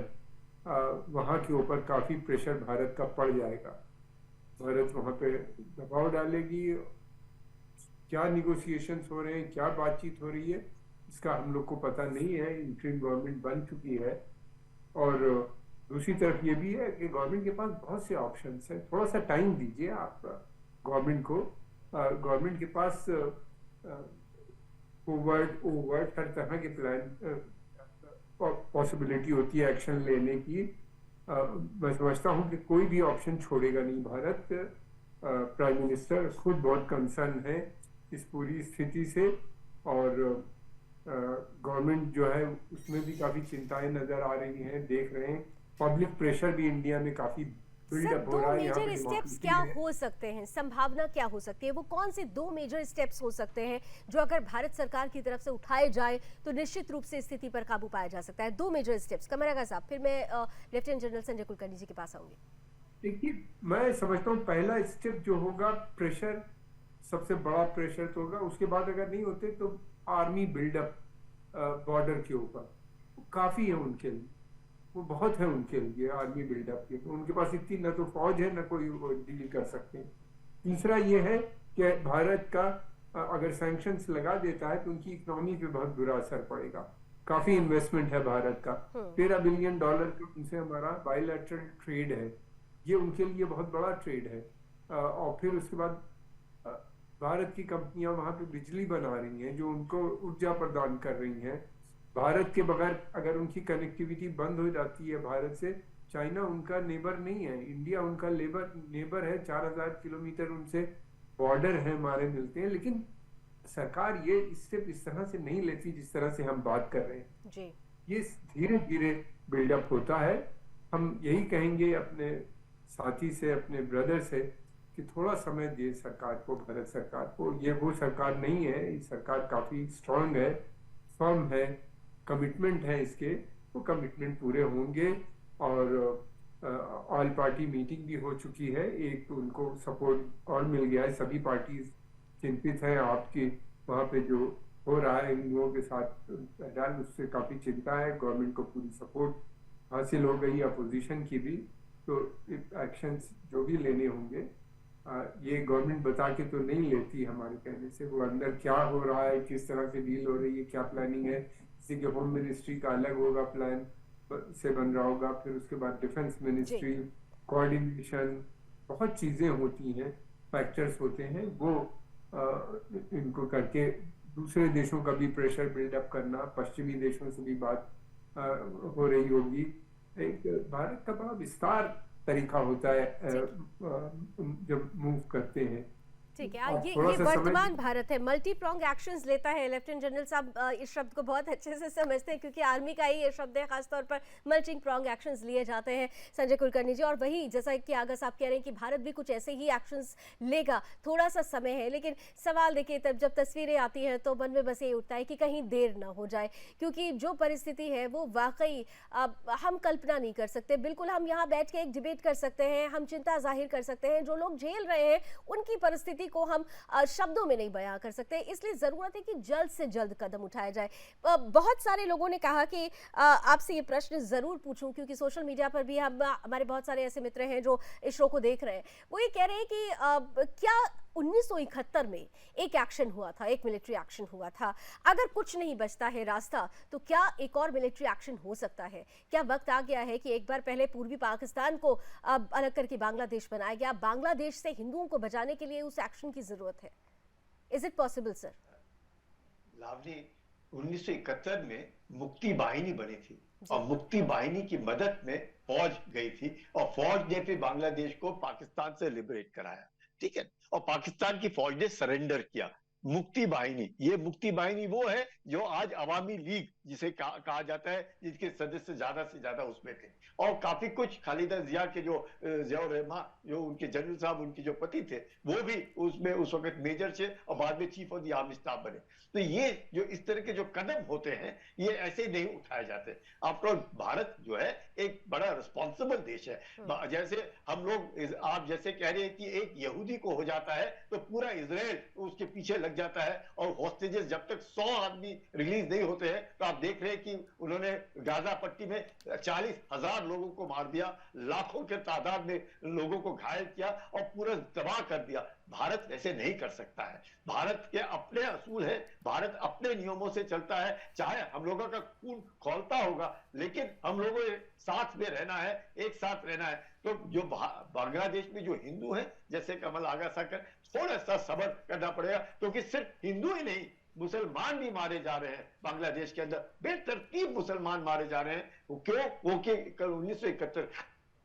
वहाँ के ऊपर काफी प्रेशर भारत का पड़ जाएगा। भारत वहाँ पे दबाव डालेगी। क्या निगोशिएशंस हो रहे हैं, क्या बातचीत हो रही है, इसका हम लोग को पता नहीं है। इंटरिम गवर्नमेंट बन चुकी है और दूसरी तरफ ये भी है कि गवर्नमेंट के पास बहुत से ऑप्शंस हैं। थोड़ा सा टाइम दीजिए आप गवर्नमेंट को। गवर्नमेंट के पास ओवर्ट हर तरह के प्लान पॉसिबिलिटी होती है एक्शन लेने की। मैं समझता हूँ कि कोई भी ऑप्शन छोड़ेगा नहीं भारत। प्राइम मिनिस्टर खुद बहुत कंसर्न है इस पूरी स्थिति से और गवर्नमेंट जो है उसमें भी काफी चिंताएं नजर आ रही हैं, देख रहे हैं। पब्लिक प्रेशर भी इंडिया में काफी बिल्डअप हो रहा है। यहाँ मेजर स्टेप्स क्या हो सकते हैं, संभावना क्या हो सकती है, वो कौन से 2 मेजर स्टेप्स हो सकते हैं जो अगर भारत सरकार की तरफ से उठाए जाए तो निश्चित रूप से स्थिति पर काबू पाया जा सकता है? 2 मेजर स्टेप्स। कमरागा साहब, फिर मैं लेफ्टिनेंट जनरल संजय कुलकर्णी जी के पास आऊंगी। देखिए मैं समझता हूँ पहला स्टेप जो होगा, प्रेशर, सबसे बड़ा प्रेशर तो होगा। उसके बाद अगर नहीं होते तो आर्मी बिल्डअप बॉर्डर के ऊपर काफी है उनके लिए, वो बहुत है उनके लिए आर्मी बिल्डअप के। तो उनके पास इतनी न तो फौज है न कोई डील कर सकते हैं। तीसरा ये है कि भारत का अगर सैंक्शंस लगा देता है तो उनकी इकोनॉमी पे बहुत बुरा असर पड़ेगा। काफी इन्वेस्टमेंट है भारत का, $13 बिलियन का उनसे हमारा बायलैटरल ट्रेड है, ये उनके लिए बहुत बड़ा ट्रेड है। और फिर उसके बाद भारत की कंपनियां वहां पे बिजली बना रही हैं जो उनको ऊर्जा प्रदान कर रही हैं। भारत के बगैर अगर उनकी कनेक्टिविटी बंद हो जाती है भारत से, चाइना उनका नेबर नहीं है, इंडिया उनका नेबर है। 4000 किलोमीटर उनसे बॉर्डर है हमारे मिलते हैं, लेकिन सरकार ये स्टेप इस तरह से नहीं लेती जिस तरह से हम बात कर रहे हैं जी। ये धीरे धीरे बिल्डअप होता है। हम यही कहेंगे अपने साथी से, अपने ब्रदर से कि थोड़ा समय दिए सरकार को, भारत सरकार को। ये वो सरकार नहीं है, ये सरकार काफ़ी स्ट्रांग है, फर्म है, कमिटमेंट है इसके, वो कमिटमेंट पूरे होंगे। और ऑल पार्टी मीटिंग भी हो चुकी है, एक तो उनको सपोर्ट और मिल गया है, सभी पार्टी चिंतित हैं आपकी वहाँ पे जो हो रहा है हिंदुओं के साथ डाल, उससे काफ़ी चिंता है। गवर्नमेंट को पूरी सपोर्ट हासिल हो गई, अपोजिशन की भी। तो एक्शंस जो भी लेने होंगे ये गवर्नमेंट बता के तो नहीं लेती हमारे कहने से, वो अंदर क्या हो रहा है, किस तरह से डील हो रही है, क्या प्लानिंग है। किसी के होम मिनिस्ट्री का अलग होगा, प्लान से बन रहा होगा, फिर उसके बाद डिफेंस मिनिस्ट्री, कोऑर्डिनेशन, बहुत चीज़ें होती हैं, फैक्टर्स होते हैं, वो इनको करके दूसरे देशों का भी प्रेशर बिल्डअप करना, पश्चिमी देशों से भी बात हो रही होगी। एक भारत का बड़ा विस्तार तरीका होता है जब मूव करते हैं। ठीक है, ये वर्तमान भारत है, मल्टी प्रॉन्ग एक्शंस लेता है। लेफ्टिनेंट जनरल साहब इस शब्द को बहुत अच्छे से समझते हैं, क्योंकि आर्मी का ही ये शब्द है, खासतौर पर मल्टी प्रॉन्ग एक्शंस लिए जाते हैं संजय कुलकर्णी जी। और वही जैसा कि आगा साहब कह रहे हैं कि भारत भी कुछ ऐसे ही एक्शंस लेगा, थोड़ा सा समय है। लेकिन सवाल देखिए, तब जब तस्वीरें आती हैं तो मन में बस ये उठता है कि कहीं देर ना हो जाए, क्योंकि जो परिस्थिति है वो वाकई हम कल्पना नहीं कर सकते। बिल्कुल हम यहाँ बैठ के एक डिबेट कर सकते हैं, हम चिंता जाहिर कर सकते हैं, जो लोग झेल रहे हैं उनकी परिस्थिति को हम शब्दों में नहीं बयां कर सकते। इसलिए जरूरत है कि जल्द से जल्द कदम उठाया जाए। बहुत सारे लोगों ने कहा कि आपसे ये प्रश्न जरूर पूछूं, क्योंकि सोशल मीडिया पर भी हमारे बहुत सारे ऐसे मित्र हैं जो इस शो को देख रहे हैं। वो ये कह रहे हैं कि क्या 1971 में एक एक्शन हुआ था, एक मिलिट्री एक्शन हुआ था, अगर कुछ नहीं बचता है रास्ता, तो क्या एक और मिलिट्री एक्शन हो सकता है? क्या वक्त आ गया है कि एक बार पहले पूर्वी पाकिस्तान को अलग करके बांग्लादेश बनाया गया, बांग्लादेश से हिंदुओं को बचाने के लिए उस एक्शन की जरूरत है? Is it possible sir? Lavani, 1971 में मुक्ति वाहिनी बनी थी और मुक्ति वाहिनी की मदद में फौज गई थी और फौज ने फिर बांग्लादेश को पाकिस्तान से लिबरेट कराया, ठीक है। और पाकिस्तान की फौज ने सरेंडर किया। मुक्ति वाहिनी, ये मुक्ति वाहिनी वो है जो आज अवामी लीग जिसे कहा जाता है, जिसके सदस्य ज्यादा से ज्यादा उसमें थे। और काफी कुछ खालिदा जिया के जो जियाउर रहमान जो उनके जनरल साहब, उनके जो पति थे, वो भी उसमें उस वक्त मेजर थे और बाद में chief of the army staff बने। तो ये जो इस तरह के जो कदम होते हैं, ये ऐसे नहीं उठाए जाते। आफ्टर ऑल भारत जो है एक बड़ा रिस्पॉन्सिबल देश है। जैसे हम लोग, आप जैसे कह रहे हैं कि एक यहूदी को हो जाता है तो पूरा इजराइल उसके पीछे लग जाता है, और हॉस्टेजेस जब तक 100 आदमी रिलीज नहीं होते हैं, तो आप देख रहे हैं कि उन्होंने गाजा पट्टी में 40,000 लोगों को मार दिया, लाखों के तादाद में लोगों को घायल किया और पूरा तबाह कर दिया। भारत ऐसे नहीं कर सकता है। भारत के अपने असूल है, भारत अपने नियमों से चलता है। चाहे हम लोगों का खून खौलता होगा, लेकिन हम लोगों को साथ में रहना है, एक साथ रहना है। तो जो बांग्लादेश में जो हिंदू हैं, जैसे कमल आगा साहब, थोड़ा सा सब्र करना पड़ेगा, क्योंकि सिर्फ हिंदू ही नहीं, मुसलमान भी मारे जा रहे हैं बांग्लादेश के अंदर, बेतरतीब मुसलमान मारे जा रहे हैं। वो क्यों? वो कि 1971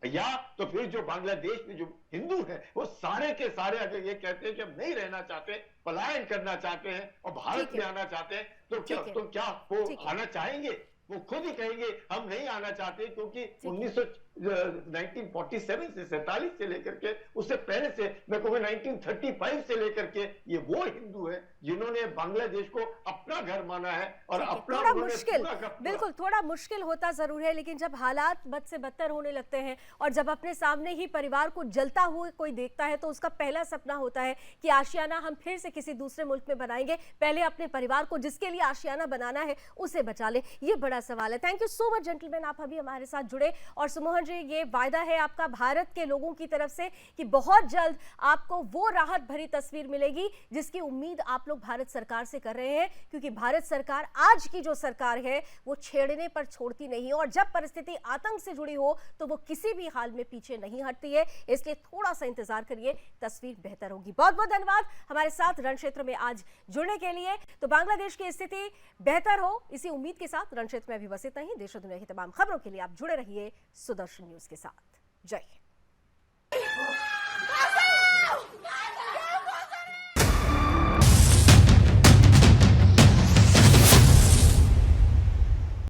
या तो फिर जो बांग्लादेश में जो हिंदू हैं वो सारे के सारे अगर ये कहते हैं कि हम नहीं रहना चाहते, पलायन करना चाहते हैं और भारत में आना चाहते हैं, तो क्या वो आना चाहेंगे? वो खुद ही कहेंगे हम नहीं आना चाहते, क्योंकि 1947 से 47 से लेकर के, उससे पहले से मैं कहूँगा 1935 से लेकर के, ये वो हिंदू हैं जिन्होंने बांग्लादेश को अपना घर माना है और अपना थोड़ा मुश्किल, बिल्कुल थोड़ा मुश्किल होता जरूर है, लेकिन जब हालात बद से बदतर होने लगते हैं और जब अपने सामने ही परिवार को जलता हुआ कोई देखता है, तो उसका पहला सपना होता है कि आशियाना हम फिर से किसी दूसरे मुल्क में बनाएंगे, पहले अपने परिवार को जिसके लिए आशियाना बनाना है उसे बचा ले। ये बड़ा सवाल है। Thank you so much gentleman, आप अभी हमारे साथ जुड़े। और सुमोहन जी, ये वायदा है आपका भारत के लोगों की तरफ से कि बहुत जल्द आपको वो राहत भरी तस्वीर मिलेगी जिसकी उम्मीद आप लोग भारत सरकार से कर रहे हैं, क्योंकि भारत सरकार आज की जो सरकार है वो छेड़ने पर छोड़ती नहीं, और जब परिस्थिति आतंक से जुड़ी हो तो वो किसी भी हाल में पीछे नहीं हटती है। इसलिए थोड़ा सा इंतजार करिए, तस्वीर बेहतर होगी। बहुत बहुत धन्यवाद हमारे साथ रण क्षेत्र में आज जुड़ने के लिए। तो बांग्लादेश की स्थिति बेहतर हो, इसी उम्मीद के साथ रण क्षेत्र में अभी बस इतना ही। देश और दुनिया की तमाम खबरों के लिए आप जुड़े रहिए सुदर्शन न्यूज के साथ। जय हिंद।